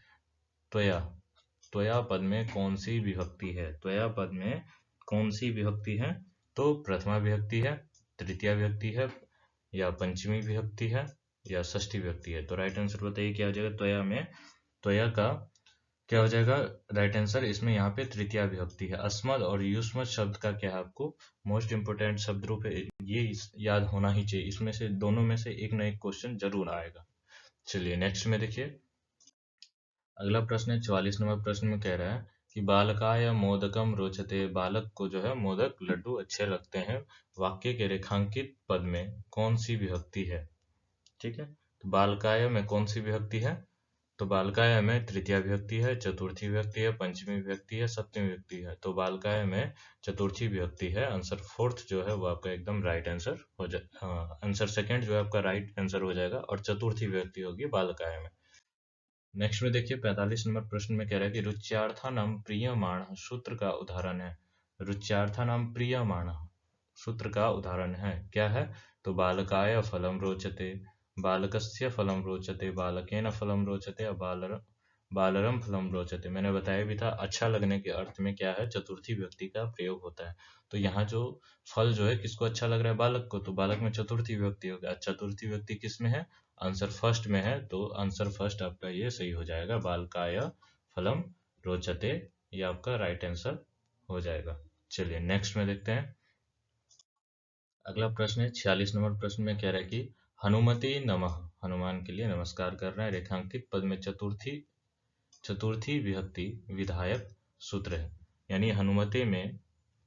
त्वया, त्वया पद में कौन सी विभक्ति है? त्वया पद में कौन सी विभक्ति है? तो प्रथमा विभक्ति है, तृतीया विभक्ति है, या पंचमी विभक्ति है, या षष्ठी विभक्ति है? तो राइट आंसर बताइए क्या हो जाएगा। त्वया में, त्वया का क्या हो जाएगा राइट आंसर, इसमें यहाँ पे तृतीया विभक्ति है। अस्मद और युष्मद शब्द का क्या है, आपको मोस्ट इंपोर्टेंट शब्द रूप है, ये याद होना ही चाहिए, इसमें से दोनों में से एक ना एक क्वेश्चन जरूर आएगा। चलिए नेक्स्ट में देखिए, अगला प्रश्न है 44 नंबर प्रश्न में कह रहा है कि बालकाय मोदकम रोचते, बालक को जो है मोदक लड्डू अच्छे लगते हैं, वाक्य के रेखांकित पद में कौन सी विभक्ति है? ठीक है, तो बालकाय में कौन सी विभक्ति है? तो बालकाय में तृतीया विभक्ति है, चतुर्थी विभक्ति है, पंचमी विभक्ति है, सप्तमी विभक्ति है? तो बालकाय में चतुर्थी विभक्ति है, आंसर फोर्थ जो है वो आपका एकदम राइट आंसर हो जाए, आंसर सेकंड जो है आपका राइट आंसर हो जाएगा, और चतुर्थी विभक्ति होगी बालकाय में। नेक्स्ट में देखिए 45 नंबर प्रश्न में कह रहा है कि रुच्यार्थानाम प्रीयमाण सूत्र का उदाहरण है। रुच्यार्थानाम प्रीयमाण सूत्र का उदाहरण है, क्या है? तो बालकाय फलम रोचते, बालकस्य फलम रोचते, बालकेन फलम रोचते, बालरम फलम रोचते। मैंने बताया भी था, अच्छा लगने के अर्थ में क्या है, चतुर्थी विभक्ति का प्रयोग होता है। तो यहाँ जो फल जो है किसको अच्छा लग रहा है, बालक को, तो बालक में चतुर्थी विभक्ति होगा। चतुर्थी विभक्ति किस में है, आंसर फर्स्ट में है, तो आंसर फर्स्ट आपका ये सही हो जाएगा, बालकाय फलम रोचते, ये आपका राइट आंसर हो जाएगा। चलिए नेक्स्ट में देखते हैं, अगला प्रश्न है 46 नंबर प्रश्न में कह रहा है कि हनुमते नमः, हनुमान के लिए नमस्कार कर रहे हैं, रेखांकित पद में चतुर्थी विभक्ति विधायक सूत्र है, यानी हनुमते में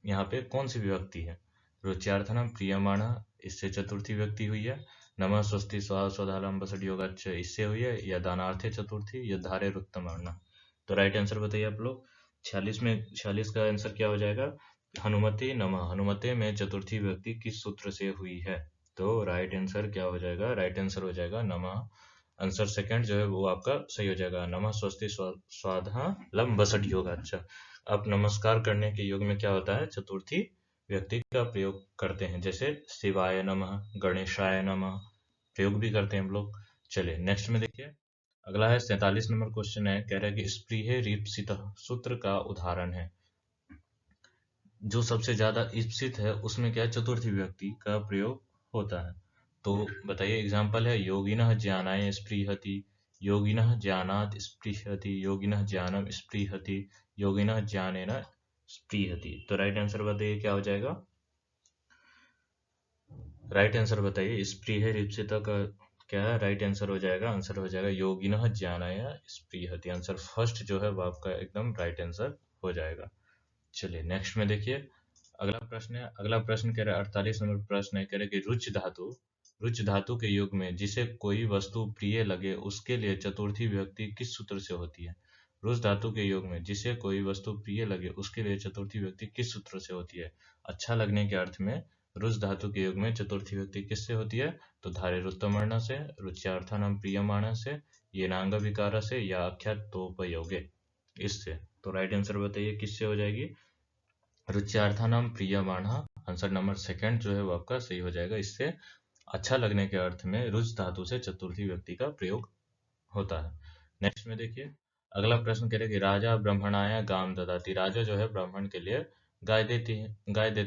यहाँ पे कौन सी विभक्ति है? रुच्यार्थनम प्रियमाण, इससे चतुर्थी विभक्ति हुई है। नमः स्वस्ति स्वा स्वधालम बसठ योगाच, इससे हुई है। या दानार्थे चतुर्थी, या धारे रुत्तमार्ण। तो राइट आंसर बताइए आप लोग। 46 का आंसर क्या हो जाएगा, हनुमते नमः, हनुमते में चतुर्थी विभक्ति किस सूत्र से हुई है? तो राइट आंसर क्या हो जाएगा, राइट आंसर हो जाएगा नमः, आंसर सेकंड जो है वो आपका सही हो जाएगा, नमः स्वस्ति स्वाधालम बसठ योगाच। आप नमस्कार करने के योग में क्या होता है, चतुर्थी व्यक्ति का प्रयोग करते हैं, जैसे शिवाय नमः, गणेशाय नमः, प्रयोग भी करते हैं हम लोग। चलिए नेक्स्ट में देखिए, अगला है 47 नंबर क्वेश्चन है, कह रहा है कि स्प्रीहे रीप्सितः सूत्र का उदाहरण है। जो सबसे ज्यादा ईप्सित है उसमें क्या चतुर्थी विभक्ति का प्रयोग होता है। तो बताइए एग्जाम्पल है, योगिनः ज्ञानाय स्पृहति, योगिनः ज्ञानात् स्पृहति, योगिनः ज्ञानम स्पृहति, योगिनः ज्ञानेन स्पृहति। तो राइट आंसर बताइए क्या हो जाएगा, राइट आंसर बताइए, स्पृहे रीप्सित का क्या है, राइट आंसर हो जाएगा, आंसर हो जाएगा योगिनः ज्ञानाय स्पृहति, आंसर फर्स्ट जो है वो आपका एकदम राइट आंसर हो जाएगा। चलिए नेक्स्ट में देखिए, अगला प्रश्न है, अगला प्रश्न कह रहा है 48 नंबर प्रश्न है, कह रहा है कि रुच धातु के युग में जिसे कोई वस्तु प्रिय लगे उसके लिए चतुर्थी विभक्ति किस सूत्र से होती है? रुच धातु के युग में जिसे कोई वस्तु प्रिय लगे उसके लिए चतुर्थी विभक्ति किस सूत्र से होती है? अच्छा लगने के अर्थ में रुच धातु के युग में चतुर्थी विभक्ति किससे होती है? तो धारे रुत्तमर्ण से, रुच्यार्थानाम प्रियमाण से, ये नांग विकार से, या आख्यातोपयोगे, इससे। तो राइट आंसर बताइए किससे हो जाएगी, रुच्यार्थानाम प्रियमाण, आंसर नंबर सेकंड जो है वो आपका सही हो जाएगा, इससे अच्छा लगने के अर्थ में रुच धातु से चतुर्थी विभक्ति का प्रयोग होता है। नेक्स्ट में देखिए, अगला प्रश्न कह रहे कि राजा ब्राह्मणाय गाम ददाति। राजा जो है ब्राह्मण के लिए गाय देते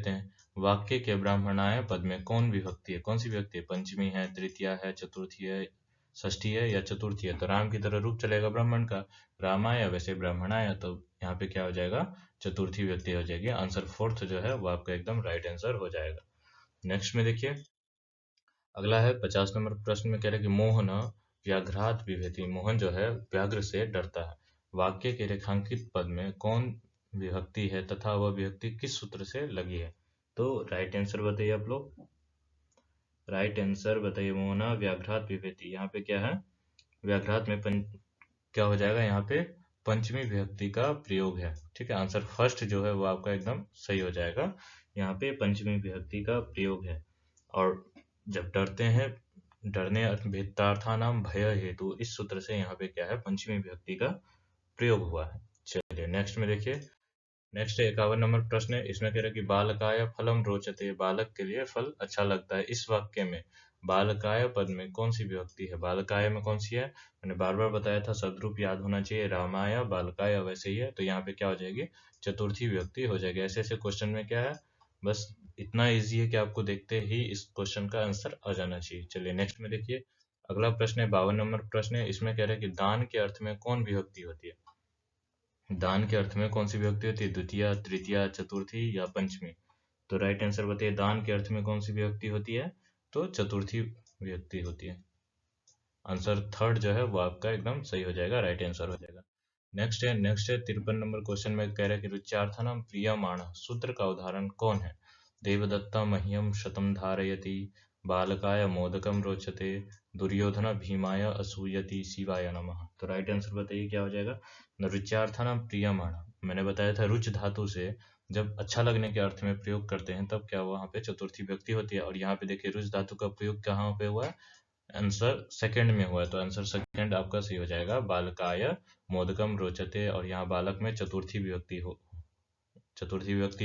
हैं। वाक्य के ब्राह्मणाय पद में कौन विभक्ति है, कौन सी विभक्ति है? पंचमी है, तृतीया है, चतुर्थी है, षष्ठी है या चतुर्थी है? तो राम की तरह रूप चलेगा ब्राह्मण का, रामाय, वैसे ब्राह्मणाय, तो यहाँ पे क्या हो जाएगा? चतुर्थी विभक्ति हो जाएगी। आंसर फोर्थ जो है वो आपका एकदम राइट आंसर हो जाएगा। नेक्स्ट में देखिए, अगला है 50 नंबर प्रश्न में कह रहे कि मोहन व्याघ्रात बिभेति। मोहन जो है व्याघ्र से डरता है। वाक्य के रेखांकित पद में कौन विभक्ति है तथा वह विभक्ति किस सूत्र से लगी है? तो राइट आंसर बताइए आप लोग, राइट आंसर बताइए। मोहना व्याघ्रात बिभेति, यहाँ पे क्या है? व्याघ्रात में क्या हो जाएगा? यहाँ पे पंचमी विभक्ति का प्रयोग है। ठीक है, आंसर फर्स्ट जो है वो आपका एकदम सही हो जाएगा। यहाँ पे पंचमी विभक्ति का प्रयोग है। और जब डरते हैं, डरने भेदार्थानाम भय हेतु, इस सूत्र से यहाँ पे क्या है? पंचमी विभक्ति का प्रयोग हुआ है। चलिए नेक्स्ट में देखिए, नेक्स्ट 51 नंबर प्रश्न है। इसमें कह रहा है कि बालकाय फलम रोचते। बालक के लिए फल अच्छा लगता है। इस वाक्य में बालकाय पद में कौन सी विभक्ति है? बालकाय में कौन सी है? मैंने बार बार बताया था, सदरूप याद होना चाहिए। रामाय बालकाय वैसे ही है, तो यहाँ पे क्या हो जाएगी? चतुर्थी विभक्ति हो जाएगी। ऐसे ऐसे क्वेश्चन में क्या है, बस इतना इजी है कि आपको देखते ही इस क्वेश्चन का आंसर आ जाना चाहिए। चलिए नेक्स्ट में देखिए, अगला प्रश्न है 52 नंबर प्रश्न है। इसमें कह रहा है कि दान के अर्थ में कौन विभक्ति होती है? दान के अर्थ में कौन सी विभक्ति होती है? द्वितीया, तृतीया, चतुर्थी या पंचमी? तो राइट आंसर बताइए, दान के अर्थ में कौन सी विभक्ति होती है? तो चतुर्थी विभक्ति होती है। आंसर थर्ड जो है वो आपका एकदम सही हो जाएगा, राइट आंसर हो जाएगा। नेक्स्ट है 53 नंबर क्वेश्चन में कह रहा है कि रुच्यार्थनम प्रियमाण सूत्र का उदाहरण कौन है? देवदत्ता मह्यम शतम धारयति, बालकाय मोदकम रोचते, दुर्योधन भीमाय असूयति, शिवाय नमः। तो राइट आंसर बताइए क्या हो जाएगा? रुच्यार्थनम प्रियमाण, मैंने बताया था रुच धातु से जब अच्छा लगने के अर्थ में प्रयोग करते हैं तब क्या वहां पे चतुर्थी विभक्ति होती है। और यहाँ पे देखिए रुच धातु का प्रयोग कहाँ पे हुआ है? आंसर सेकंड में हुआ है, तो आंसर सेकंड आपका सही हो जाएगा। बालकाय मोदकम रोचते, और यहाँ बालक में चतुर्थी विभक्ति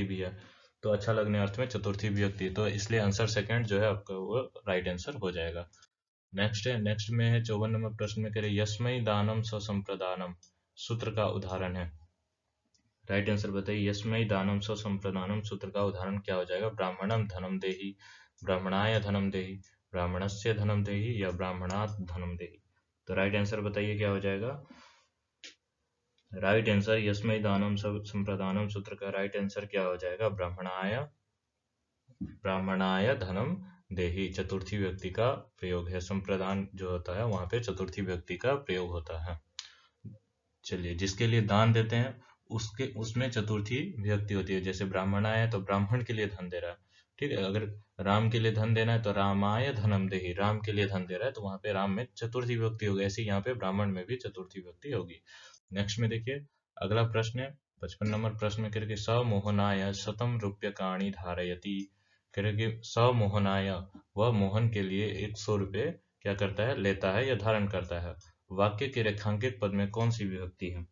भी है, तो अच्छा लगने अर्थ में चतुर्थी विभक्ति, तो इसलिए आंसर सेकंड जो है आपका वो राइट आंसर हो जाएगा। नेक्स्ट है, नेक्स्ट में है 54 नंबर प्रश्न में कह रहे यस्मई दानम स्वसंप्रदानम सूत्र का उदाहरण है। राइट आंसर बताइए, यस्मई दानम स्वसंप्रदानम सूत्र का उदाहरण क्या हो जाएगा? ब्राह्मणम धनम देहि, ब्राह्मणाय धनम देहि, ब्राह्मणस्य धनम देहि या ब्राह्मणात् धनम देहि? तो राइट आंसर बताइए क्या हो जाएगा? राइट आंसर यस्मई दानम संप्रदानम सूत्र का राइट आंसर क्या हो जाएगा? ब्राह्मणाय धनम देहि, चतुर्थी व्यक्ति का प्रयोग है। संप्रदान जो होता है वहां पे चतुर्थी व्यक्ति का प्रयोग होता है। चलिए, जिसके लिए दान देते हैं उसके उसमें चतुर्थी विभक्ति होती है। जैसे ब्राह्मणाय है तो ब्राह्मण के लिए धन दे रहा है। ठीक है, अगर राम के लिए धन देना है तो रामाय धनम देहि, राम के लिए धन दे रहा है तो वहां पे राम में चतुर्थी विभक्ति होगी। ऐसे यहाँ पे ब्राह्मण में भी चतुर्थी विभक्ति होगी। नेक्स्ट में देखिए, अगला प्रश्न है 55 नंबर प्रश्न में करके स मोहनाय शतम रूप्यकाणि धारयति। करके स मोहनाय, वह मोहन के लिए 100 रुपये क्या करता है? लेता है या धारण करता है। वाक्य के रेखांकित पद में कौन सी विभक्ति है?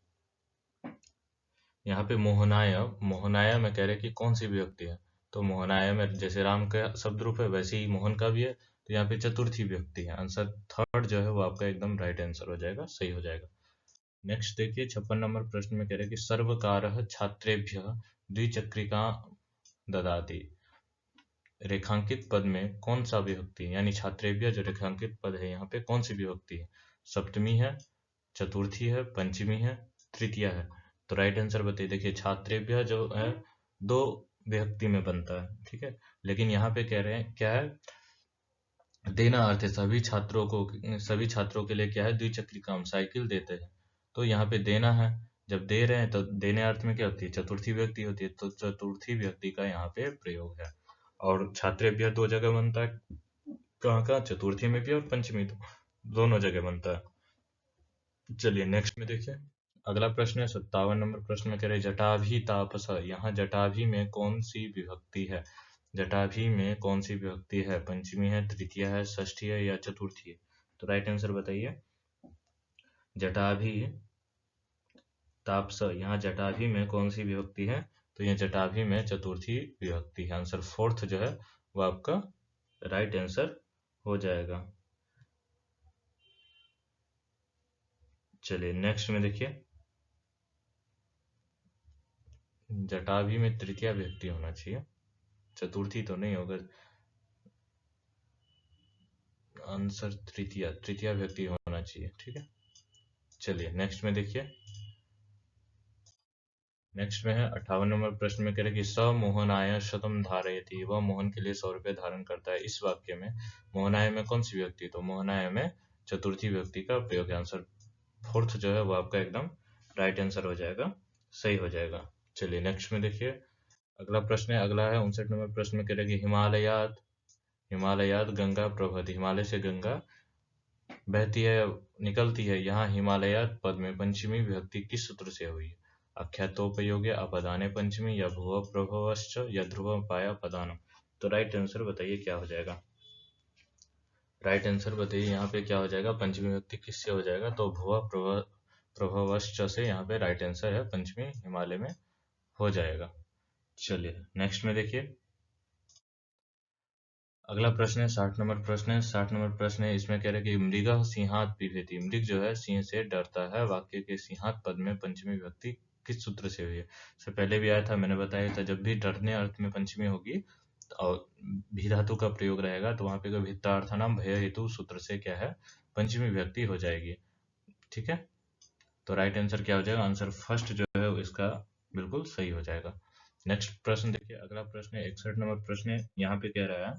यहाँ पे मोहनाय, मोहनाय में कह रहे कि कौन सी विभक्ति है? तो मोहनाय में जैसे राम का शब्द रूप है वैसे ही मोहन का भी है, तो यहाँ पे चतुर्थी विभक्ति है। आंसर थर्ड जो है वो आपका एकदम राइट आंसर हो जाएगा, सही हो जाएगा। नेक्स्ट देखिए 56 नंबर प्रश्न में कह रहे कि सर्वकारः छात्रेभ्य द्विचक्रिका ददाति। रेखांकित पद में कौन सा विभक्ति है? यानी छात्रेभ्य जो रेखांकित पद है यहाँ पे कौन सी विभक्ति है? सप्तमी है, चतुर्थी है, पंचमी है, तृतीया है? तो राइट आंसर बताइए। देखिए छात्रेभ्य जो है दो विभक्ति में बनता है, ठीक है, लेकिन यहाँ पे कह रहे हैं क्या है? देना अर्थ है सभी छात्रों को, सभी छात्रों के लिए क्या है? द्विचक्रिका, हम साइकिल देते हैं, तो यहाँ पे देना है। जब दे रहे हैं तो देने अर्थ में क्या होती है? चतुर्थी विभक्ति होती है, तो चतुर्थी विभक्ति का यहाँ पे प्रयोग है। और छात्रेभ्य दो जगह बनता है, कहाँ कहाँ? चतुर्थी में भी और पंचमी, तो दोनों जगह बनता है। चलिए नेक्स्ट में देखिए, अगला प्रश्न है 57 नंबर प्रश्न में कह रहे जटाभि तापस। यहाँ जटाभि में कौन सी विभक्ति है? जटाभि में कौन सी विभक्ति है? पंचमी है, तृतीया है, षष्ठी है या चतुर्थी है? तो राइट आंसर बताइए। जटाभि तापस, यहाँ जटाभि में कौन सी विभक्ति है? तो यह जटाभि में चतुर्थी विभक्ति है। आंसर फोर्थ जो है वो आपका राइट आंसर हो जाएगा। चलिए नेक्स्ट में देखिए, जटाभि में तृतीया विभक्ति होना चाहिए, चतुर्थी तो नहीं होगा, आंसर तृतीया, तृतीया विभक्ति होना चाहिए, ठीक है। चलिए नेक्स्ट में देखिए, नेक्स्ट में है 58 नंबर प्रश्न में कह रहे कि स मोहनाय शतम धारयति, वह मोहन के लिए 100 रुपये धारण करता है। इस वाक्य में मोहनाय में कौन सी विभक्ति, तो मोहनाय में चतुर्थी विभक्ति का प्रयोग है। आंसर फोर्थ जो है वो आपका एकदम राइट आंसर हो जाएगा, सही हो जाएगा। चलिए नेक्स्ट में देखिए, अगला प्रश्न है, अगला है 59 नंबर प्रश्न में कह रहे कि हिमालयात, हिमालयात गंगा प्रभति, हिमालय से गंगा बहती है, निकलती है, यहाँ हिमालयात पद में पंचमी विभक्ति किस सूत्र से हुई है? आख्यातोपयोगे, अपदाने पंचमी, या भुव प्रभवश्च, या ध्रुव पाया पदानम। तो राइट आंसर बताइए क्या हो जाएगा, राइट आंसर बताइए यहाँ पे क्या हो जाएगा, पंचमी विभक्ति किससे हो जाएगा, तो भुव प्रभवश्च से यहाँ पे राइट आंसर है, पंचमी हिमालय में हो जाएगा। चलिए नेक्स्ट में देखिए, अगला प्रश्न है 60 नंबर प्रश्न है, 60 नंबर प्रश्न है, इसमें कह रहे हैं कि मृगः सिंहात बिभेति, मृग जो है सिंह से डरता है, वाक्य के सिंहात पद में पंचमी विभक्ति किस सूत्र से हुई है? इससे पहले भी आया था, मैंने बताया था, जब भी डरने अर्थ में पंचमी होगी और भी धातु का प्रयोग रहेगा तो वहां पे भित्तार्थनाम भय हेतु सूत्र से क्या है, पंचमी विभक्ति हो जाएगी, ठीक है। तो राइट आंसर क्या हो जाएगा, आंसर फर्स्ट जो है इसका बिल्कुल सही हो जाएगा। नेक्स्ट प्रश्न देखिए, अगला प्रश्न है 61 नंबर प्रश्न है, यहाँ पे कह रहा है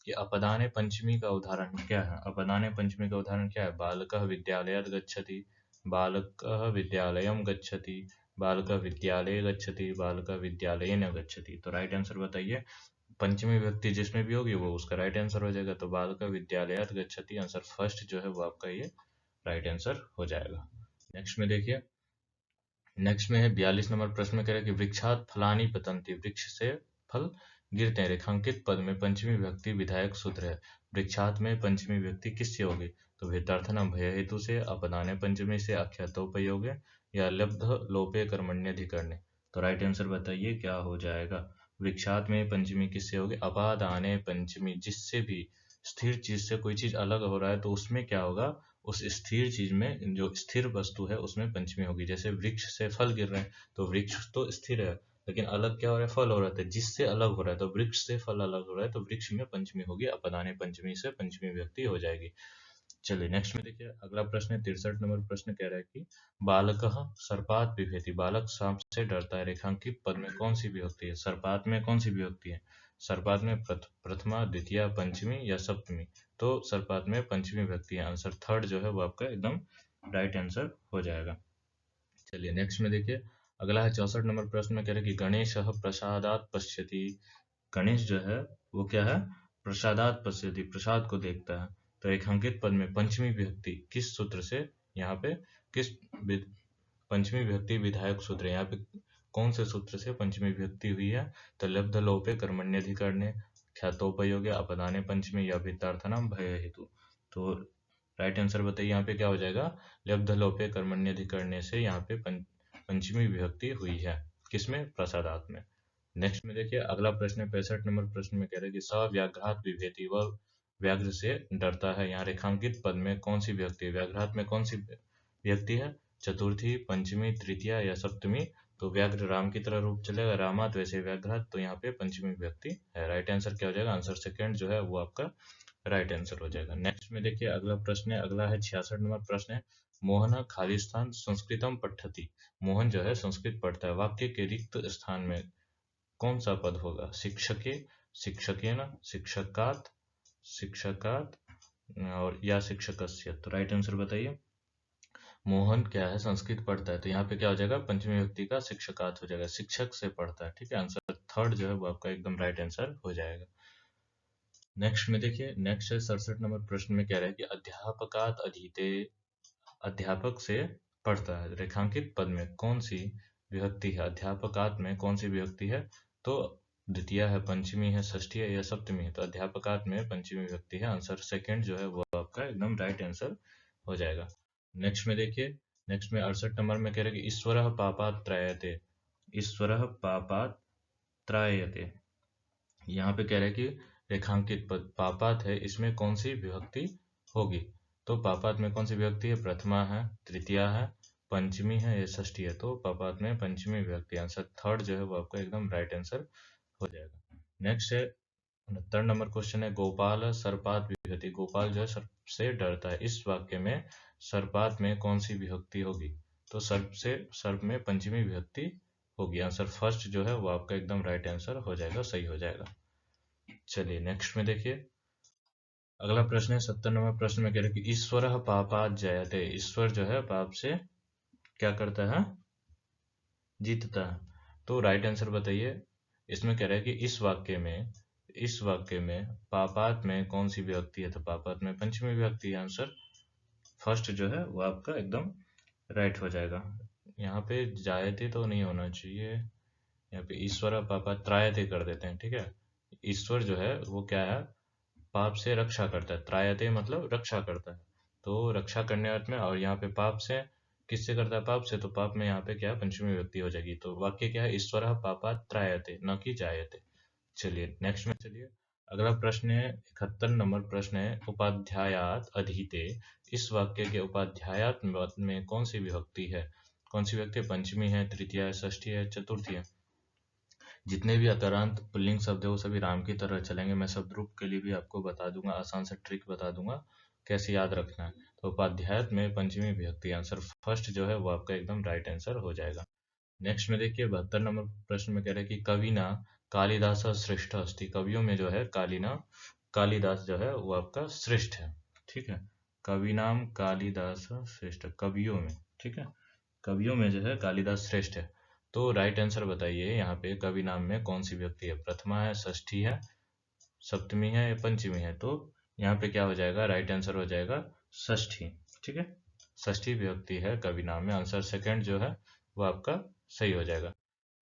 कि अपदाने पंचमी का उदाहरण क्या है? अपदाने पंचमी का उदाहरण क्या है? बालकः विद्यालयात् गच्छति, बालकः विद्यालयं गच्छति, बालकः विद्यालये गच्छति, बालकः विद्यालयेन गच्छति। तो राइट आंसर बताइए, पंचमी विभक्ति जिसमें भी होगी वो उसका राइट आंसर हो जाएगा। तो बालकः विद्यालयात् गच्छति, आंसर फर्स्ट जो है वो आपका ये राइट आंसर हो जाएगा। नेक्स्ट में देखिए, नेक्स्ट में है 42 नंबर प्रश्न में कह रहा है कि वृक्षात फलानि पतन्ति, वृक्ष से फल गिरते हैं, रेखांकित पद में पंचमी विभक्ति विधायक सूत्र है। वृक्षात में पंचमी विभक्ति किससे होगी? तो भित्तार्थनम भय हेतु से, अपदाने पंचमी से, आख्यातोपयोगे, या लब्ध लोपे कर्मण्यधिकरणे। तो राइट आंसर बताइए क्या हो जाएगा। वृक्षात में पंचमी किससे होगी? अपादाने पंचमी, जिससे भी स्थिर चीज से कोई चीज अलग हो रहा है तो उसमें क्या होगा, उस स्थिर चीज में, जो स्थिर वस्तु है उसमें पंचमी होगी। जैसे वृक्ष से फल गिर रहे हैं तो वृक्ष तो स्थिर है, लेकिन अलग क्या हो रहा है, फल हो रहा है, जिससे अलग हो रहा है, तो वृक्ष से फल अलग हो रहा है तो वृक्ष में पंचमी होगी, अपदाने पंचमी से पंचमी व्यक्ति हो जाएगी। चलिए नेक्स्ट में देखिए, अगला प्रश्न है 63 नंबर प्रश्न कह रहा है कि बालकः सर्पात बिभेति, बालक सांप से डरता है, रेखांकित पद में कौन सी विभक्ति है? सर्पात में कौन सी विभक्ति है? सर्पात में प्रथमा, द्वितीया, पंचमी या सप्तमी? तो सर्पात में पंचमी विभक्ति है, आंसर थर्ड जो है वो आपका एकदम राइट आंसर हो जाएगा। चलिए नेक्स्ट में देखिए, अगला है 64 नंबर प्रश्न में कह रहे हैं कि गणेश प्रसादात पश्यति, गणेश जो है वो क्या है, प्रसादात पश्यति, प्रसाद को देखता है। तो रेखांकित पद में पंचमी विभक्ति किस सूत्र से, यहाँ पे किस पंचमी विभक्ति विधायक सूत्र है, यहाँ पे कौन से सूत्र से पंचमी विभक्ति हुई है? तो लब्ध लोपे कर्मण्यधिकरणे, ख्यातोपयोगे, अपदाने पंचमी, या भित्तार्थनाम भय हेतु। तो राइट आंसर बताइए यहाँ पे क्या हो जाएगा, लब्ध लोपे कर्मण्यधिकरणे से यहाँ पे पंचमी विभक्ति हुई है, किसमें, प्रसादात में। नेक्स्ट में देखिए, अगला प्रश्न है 65 नंबर प्रश्न में कह रहे हैं कि स व्याघ्रात बिभेति, वह व्याघ्र से डरता है, यहाँ रेखांकित पद में कौन सी विभक्ति है? व्याघ्रात में कौन सी विभक्ति है? चतुर्थी, पंचमी, तृतीया या सप्तमी? तो व्याघ्र राम की तरह रूप चलेगा, रामात वैसे व्याघ्रात, तो यहाँ पे पंचमी विभक्ति है। राइट आंसर क्या हो जाएगा, आंसर सेकंड जो है वो आपका राइट आंसर हो जाएगा। नेक्स्ट में देखिए, अगला प्रश्न है, अगला है 66 नंबर प्रश्न है, मोहन खालिस्थान संस्कृतम पठति, मोहन जो है संस्कृत पढ़ता है, वाक्य के रिक्त स्थान में कौन सा पद होगा? शिक्षके, शिक्षकेन, शिक्षकात, शिक्षकात और या शिक्षकस्य। तो राइट आंसर बताइए, मोहन क्या है, संस्कृत पढ़ता है, तो यहाँ पे क्या हो जाएगा, पंचमी व्यक्ति का शिक्षकात हो जाएगा, शिक्षक से पढ़ता है, ठीक है। आंसर थर्ड जो है वो आपका एकदम राइट आंसर हो जाएगा। नेक्स्ट में देखिए, नेक्स्ट है 67 नंबर प्रश्न में कह रहा है कि अध्यापकात अधीते, अध्यापक से पढ़ता है, रेखांकित पद में कौन सी विभक्ति है? अध्यापकात में कौन सी विभक्ति है? तो द्वितीय है, पंचमी है, षष्ठी है या सप्तमी है? तो अध्यापकात में पंचमी विभक्ति है, आंसर सेकंड जो है वो आपका एकदम राइट आंसर हो जाएगा। नेक्स्ट में देखिए, नेक्स्ट में 68 नंबर में कह रहे हैं कि ईश्वरः पापात् त्रायते, ईश्वरः पापात् त्रायते, यहाँ पे कह रहे हैं कि रेखांकित पद पापात है, इसमें कौन सी विभक्ति होगी? तो पापात में कौन सी विभक्ति है? प्रथमा है, तृतीया है, पंचमी है या षष्ठी है? तो पापात में पंचमी विभक्ति। आंसर थर्ड जो है वो आपका एकदम राइट आंसर हो जाएगा। नेक्स्ट है 69 नंबर क्वेश्चन है, गोपाल सर्पात विभक्ति। गोपाल जो है सर्प से डरता है, इस वाक्य में सर्पात में कौन सी विभक्ति होगी? तो सर्प में पंचमी विभक्ति होगी। आंसर फर्स्ट जो है वो आपका एकदम राइट आंसर हो जाएगा, सही हो जाएगा। चलिए नेक्स्ट में देखिए, अगला प्रश्न है 70 नंबर प्रश्न में कह रहे हैं कि ईश्वर पापात जयते। ईश्वर जो है पाप से क्या करता है? जीतता है। तो राइट आंसर बताइए। इसमें कह रहा है कि इस वाक्य में पापात में कौन सी विभक्ति है? तो पापात में पंचमी विभक्ति। आंसर फर्स्ट जो है वो आपका एकदम राइट हो जाएगा। यहाँ पे जायते तो नहीं होना चाहिए, यहाँ पे ईश्वर पापा त्रायते कर देते हैं, ठीक है। ईश्वर जो है वो क्या है? पाप से रक्षा करता है। त्रायते मतलब रक्षा करता है, तो रक्षा करने अर्थ में, और यहाँ पे पाप से किससे करता है? पाप से, तो पाप में यहाँ पे क्या है? पंचमी विभक्ति हो जाएगी। तो वाक्य क्या है? ईश्वर पापा त्रायते, न कि जायते। चलिए नेक्स्ट में चलिए, अगला प्रश्न है 71 नंबर प्रश्न है, उपाध्यायात अधीते। इस वाक्य के उपाध्यायात में कौन सी विभक्ति है? कौन सी विभक्ति? पंचमी है, तृतीया है, षष्ठी है, चतुर्थी है? जितने भी अकारांत पुल्लिंग शब्द है वो सभी राम की तरह चलेंगे। मैं शब्द रूप के लिए भी आपको बता दूंगा, आसान से ट्रिक बता दूंगा कैसे याद रखना है। तो उपाध्यायत में पंचमी विभक्ति। आंसर फर्स्ट जो है वो आपका एकदम राइट आंसर हो जाएगा। नेक्स्ट में देखिए 72 नंबर प्रश्न में कह रहे हैं कि कविना कालिदास श्रेष्ठ अस्ति। कवियों में जो है कालिदास जो है वो आपका श्रेष्ठ है, ठीक है। कविनाम कालिदास श्रेष्ठ, कवियों में, ठीक है, कवियों में जो है कालिदास श्रेष्ठ है। तो राइट आंसर बताइए, यहाँ पे कवि नाम में कौन सी विभक्ति है? प्रथमा है, षष्ठी है, सप्तमी है या पंचमी है? तो यहाँ पे क्या हो जाएगा? राइट आंसर हो जाएगा षष्ठी, ठीक है। षष्ठी विभक्ति है कवि नाम में। आंसर सेकंड जो है वो आपका सही हो जाएगा।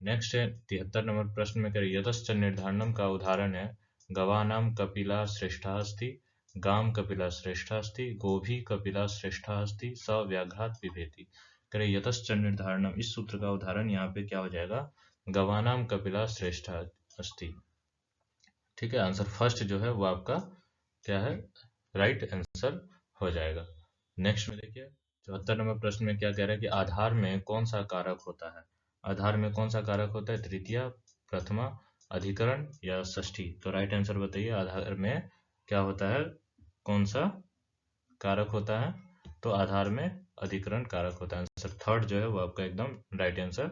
नेक्स्ट है 73 नंबर प्रश्न में करिए, यतश्च निर्धारणम का उदाहरण है, गवानाम कपिला श्रेष्ठा अस्ति, गाम कपिला श्रेष्ठा अस्ति, गोभी कपिला श्रेष्ठा अस्ति, स व्याघ्रात बिभेति। करें यतश्च निर्धारणम, इस सूत्र का उदाहरण यहाँ पे क्या हो जाएगा? गवानाम कपिला श्रेष्ठा अस्ति, ठीक है। आंसर फर्स्ट जो है वो आपका क्या है? राइट आंसर हो जाएगा। नेक्स्ट में देखिए 74 नंबर प्रश्न में क्या कह रहा है कि आधार में कौन सा कारक होता है? आधार में कौन सा कारक होता है? तृतीया, प्रथमा, अधिकरण या षष्ठी? तो राइट आंसर बताइए, आधार में क्या होता है? कौन सा कारक होता है? तो आधार में अधिकरण कारक होता है। आंसर थर्ड जो है वो आपका एकदम राइट आंसर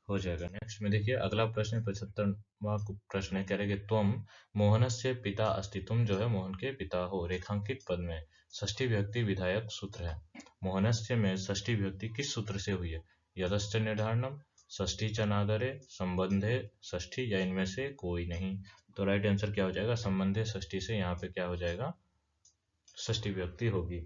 हो जाएगा। नेक्स्ट में देखिए अगला प्रश्न 75वां प्रश्न है, कह रहे कि तुम मोहनस्य पिता अस्ति। तुम जो है मोहन के पिता हो। रेखांकित पद में षष्ठी विभक्ति विधायक सूत्र है। मोहनस्य में षष्ठी विभक्ति किस सूत्र से हुई है? यतश्च निर्धारणम, षष्ठी च नादरे, संबंधे षष्ठी, या इनमें से कोई नहीं? तो राइट आंसर क्या हो जाएगा? संबंधे षष्ठी से यहाँ पे क्या हो जाएगा? षष्ठी विभक्ति होगी।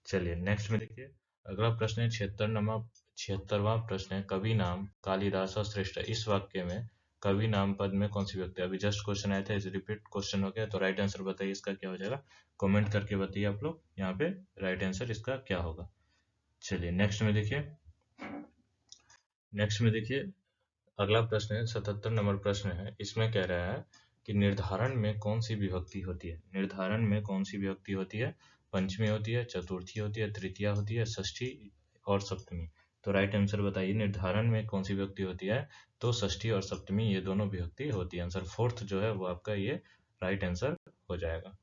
चलिए नेक्स्ट में देखिए, अगला प्रश्न है 76वां प्रश्न है, कवि नाम कालिदास श्रेष्ठ। इस वाक्य में कवि नाम पद में कौन सी विभक्ति? अभी जस्ट क्वेश्चन आया था, इस रिपीट क्वेश्चन हो गया। तो राइट आंसर बताइए इसका क्या हो जाएगा? कमेंट करके बताइए आप लोग यहाँ पे राइट आंसर इसका क्या होगा। चलिए नेक्स्ट में देखिए अगला प्रश्न है 77 नंबर प्रश्न है। इसमें कह रहा है कि निर्धारण में कौन सी विभक्ति होती है? निर्धारण में कौन सी विभक्ति होती है? पंचमी होती है, चतुर्थी होती है, तृतीया होती है, षष्ठी और सप्तमी? तो राइट आंसर बताइए, निर्धारण में कौन सी विभक्ति होती है? तो षष्ठी और सप्तमी ये दोनों विभक्ति होती है। आंसर फोर्थ जो है वो आपका ये राइट आंसर हो जाएगा।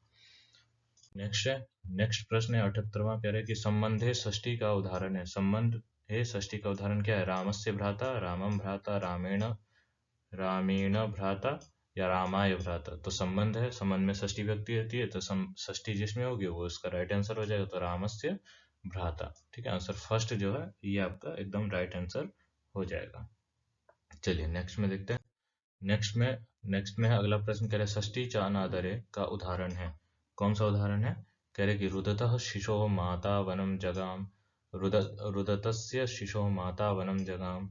नेक्स्ट प्रश्न है 78वां, कह रहे हैं कि संबंधे षष्ठी का उदाहरण है। संबंध है षष्ठी का उदाहरण क्या है? रामस्य भ्राता, रामम भ्राता, रामेण भ्राता या रामाय भ्राता? तो संबंध है, संबंध में षष्ठी विभक्ति होती है, तो षष्ठी जिसमें होगी वो इसका राइट आंसर हो जाएगा। तो रामस्य भ्राता, ठीक है। आंसर फर्स्ट जो है ये आपका एकदम राइट आंसर हो जाएगा। चलिए नेक्स्ट में देखते हैं। नेक्स्ट में अगला प्रश्न कह रहे षष्ठी च अनादरे का उदाहरण है। कौन सा उदाहरण है? कह रहे कि रुदतः शिशोः माता वनं जगाम, रुदतस्य शिशोः माता वनं जगाम,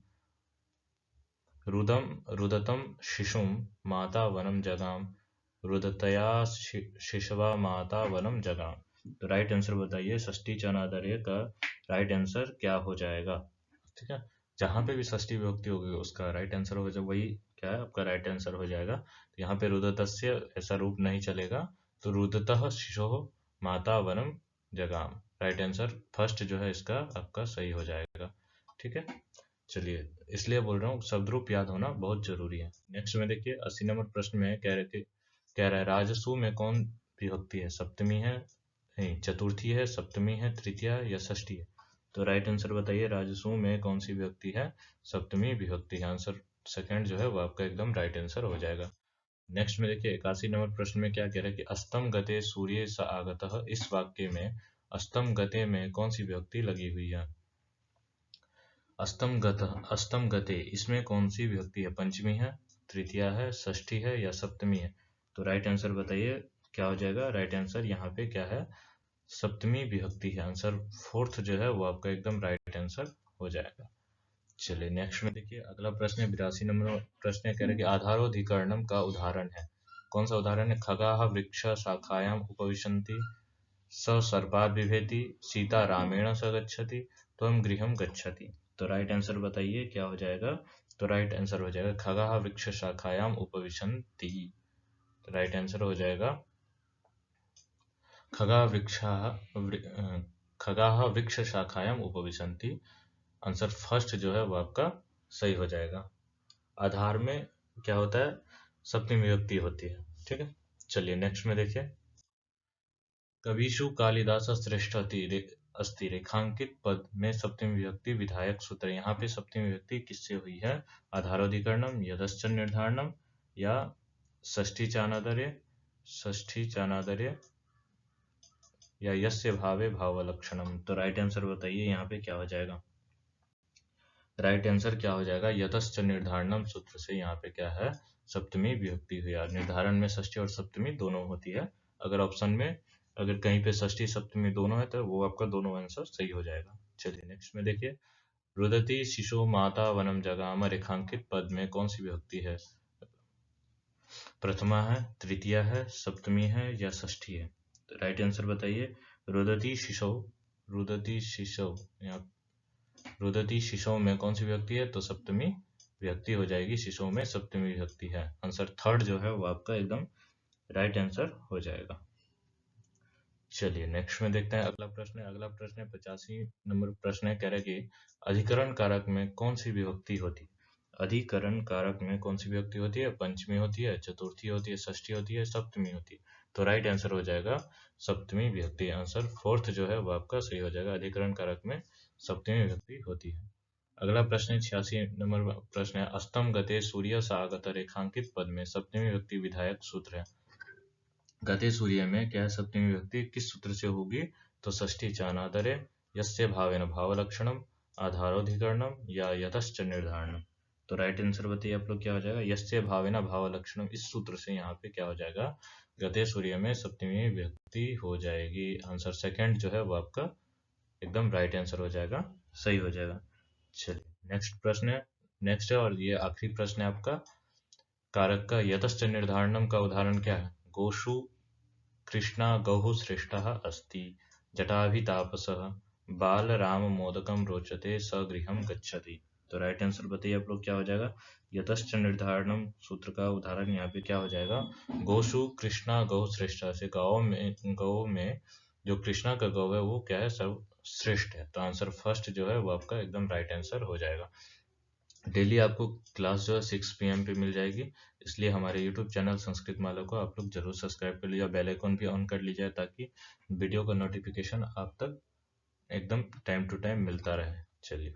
रुदतं शिशुं माता वनं जगाम, रुदतया शिशवा माता वनं जगाम। तो राइट आंसर बताइए, षष्ठी च अनादरे का राइट आंसर क्या हो जाएगा? ठीक है, जहां पे भी षष्ठी विभक्ति होगी उसका राइट आंसर हो जाएगा वही क्या है आपका राइट आंसर हो जाएगा। तो यहाँ पे रुदतस्य ऐसा रूप नहीं चलेगा, तो रुदतः शिशोः माता वनम जगाम, राइट आंसर फर्स्ट जो है इसका आपका सही हो जाएगा। ठीक है, चलिए इसलिए बोल रहा हूँ शब्द रूप याद होना बहुत जरूरी है। नेक्स्ट में देखिए 80 नंबर प्रश्न में कह रहा है राजसु में कौन विभक्ति है, सप्तमी है, नहीं चतुर्थी है, सप्तमी है, तृतीया या षष्ठी है। तो राइट आंसर बताइए, राजसु में कौन सी विभक्ति है, सप्तमी विभक्ति है। आंसर सेकंड जो है वो आपका एकदम राइट आंसर हो जाएगा। नेक्स्ट में देखिए 81 नंबर प्रश्न में क्या कह रहा है कि अस्तम गते सूर्य स आगतः, इस वाक्य में अस्तम गते में कौन सी विभक्ति लगी हुई है। अस्तम गते इसमें कौन सी विभक्ति है, पंचमी है, तृतीया है, षष्ठी है या सप्तमी है। तो राइट आंसर बताइए क्या हो जाएगा। राइट आंसर यहाँ पे क्या है, सप्तमी विभक्ति है। आंसर फोर्थ जो है वो आपका एकदम राइट आंसर हो जाएगा। चलिए नेक्स्ट में देखिए अगला प्रश्न है 82 नंबर प्रश्न कह रहे हैं कि आधारोधिकरणम का उदाहरण है, कौन सा उदाहरण है। खगाः वृक्ष शाखायाम उपविशन्ति, स सर्पात् बिभेति, सीता रामेण स गच्छति, त्वं गृहं गच्छति। तो राइट आंसर बताइए क्या हो जाएगा। तो राइट आंसर हो जाएगा खगाः वृक्ष शाखायाम उपविशन्ति। तो राइट आंसर हो जाएगा खगाः वृक्ष शाखायाम उपविशन्ति। आंसर फर्स्ट जो है वो आपका सही हो जाएगा। आधार में क्या होता है, सप्तमी विभक्ति होती है। ठीक है, चलिए नेक्स्ट में देखिए कविषु कालिदास श्रेष्ठ अस्ति, रेखांकित पद में सप्तमी विभक्ति विधायक सूत्र। यहाँ पे सप्तमी विभक्ति किससे हुई है, आधारोधिकरणम, यदश्च निर्धारणम या षष्ठी चानादर्य या यस्य भावे भावलक्षणम। तो राइट आंसर बताइए यहाँ पे क्या हो जाएगा। राइट आंसर क्या हो जाएगा, यतश्च निर्धारणम सूत्र से यहाँ पे क्या है, सप्तमी विभक्ति हुई है। निर्धारण में षष्ठी और सप्तमी दोनों होती है। अगर ऑप्शन में अगर कहीं पे षष्ठी सप्तमी दोनों है तो वो आपका दोनों आंसर सही हो जाएगा। चलिए नेक्स्ट में देखिए रुदति शिशु माता वनम जगाम, रेखांकित पद में कौन सी विभक्ति है, प्रथमा है, तृतीया है, सप्तमी है या षष्ठी है। तो राइट आंसर बताइए। रुदति शिशु में कौन सी विभक्ति है, तो सप्तमी विभक्ति हो जाएगी। शिशु में सप्तमी विभक्ति है। आंसर थर्ड जो है वो आपका एकदम राइट आंसर हो जाएगा। चलिए नेक्स्ट में देखते हैं अगला प्रश्न है 85 नंबर प्रश्न है, कह रहा है कि अधिकरण कारक में कौन सी विभक्ति होती है। अधिकरण कारक में कौन सी विभक्ति होती है, पंचमी होती है, चतुर्थी होती है, षष्ठी होती है, सप्तमी होती है। तो राइट आंसर हो जाएगा सप्तमी विभक्ति। आंसर फोर्थ जो है वो आपका सही हो जाएगा। अधिकरण कारक में सप्तमी विभक्ति होती है। अगला प्रश्न 86 नंबर प्रश्न है अस्तम गते सूर्य स आगत, रेखांकित पद में सप्तमी विभक्ति विधायक सूत्र है। गते सूर्य में क्या है, सप्तमी विभक्ति किस सूत्र से होगी, तो षष्ठी चानादरे, यस्य भावेन भावलक्षणम, आधारोधिकरणम या यतश्च निर्धारणम। तो राइट आंसर बताइए आप लोग क्या हो जाएगा, यस्य भावेन भावलक्षणम, इस सूत्र से यहाँ पे क्या हो जाएगा, गते सूर्य में सप्तमी विभक्ति हो जाएगी। आंसर सेकंड जो है वो आपका एकदम राइट आंसर हो जाएगा, सही हो जाएगा। चलिए नेक्स्ट है और ये आखिरी प्रश्न है आपका। कारक का यतश्च निर्धारणम का उदाहरण क्या है। गोषु कृष्णा गौः श्रेष्ठः अस्ति, जटाभितापसः बालराममोदकं रोचते स गृहं गच्छति। तो राइट आंसर बताइए आप लोग क्या हो जाएगा। यतश्च निर्धारणम सूत्र का उदाहरण यहाँ पे क्या हो जाएगा, गोषु कृष्णा गौ श्रेष्ठा से गौ में जो कृष्णा का गौ है वो क्या है, सर्वश्रेष्ठ है। तो आंसर फर्स्ट जो है वो आपका एकदम राइट आंसर हो जाएगा। डेली आपको क्लास जो है 6 PM पे मिल जाएगी, इसलिए हमारे YouTube चैनल संस्कृत माला को आप लोग जरूर सब्सक्राइब कर लीजिए, बेल आइकन भी ऑन कर लीजिए ताकि वीडियो का नोटिफिकेशन आप तक एकदम टाइम टू टाइम मिलता रहे। चलिए।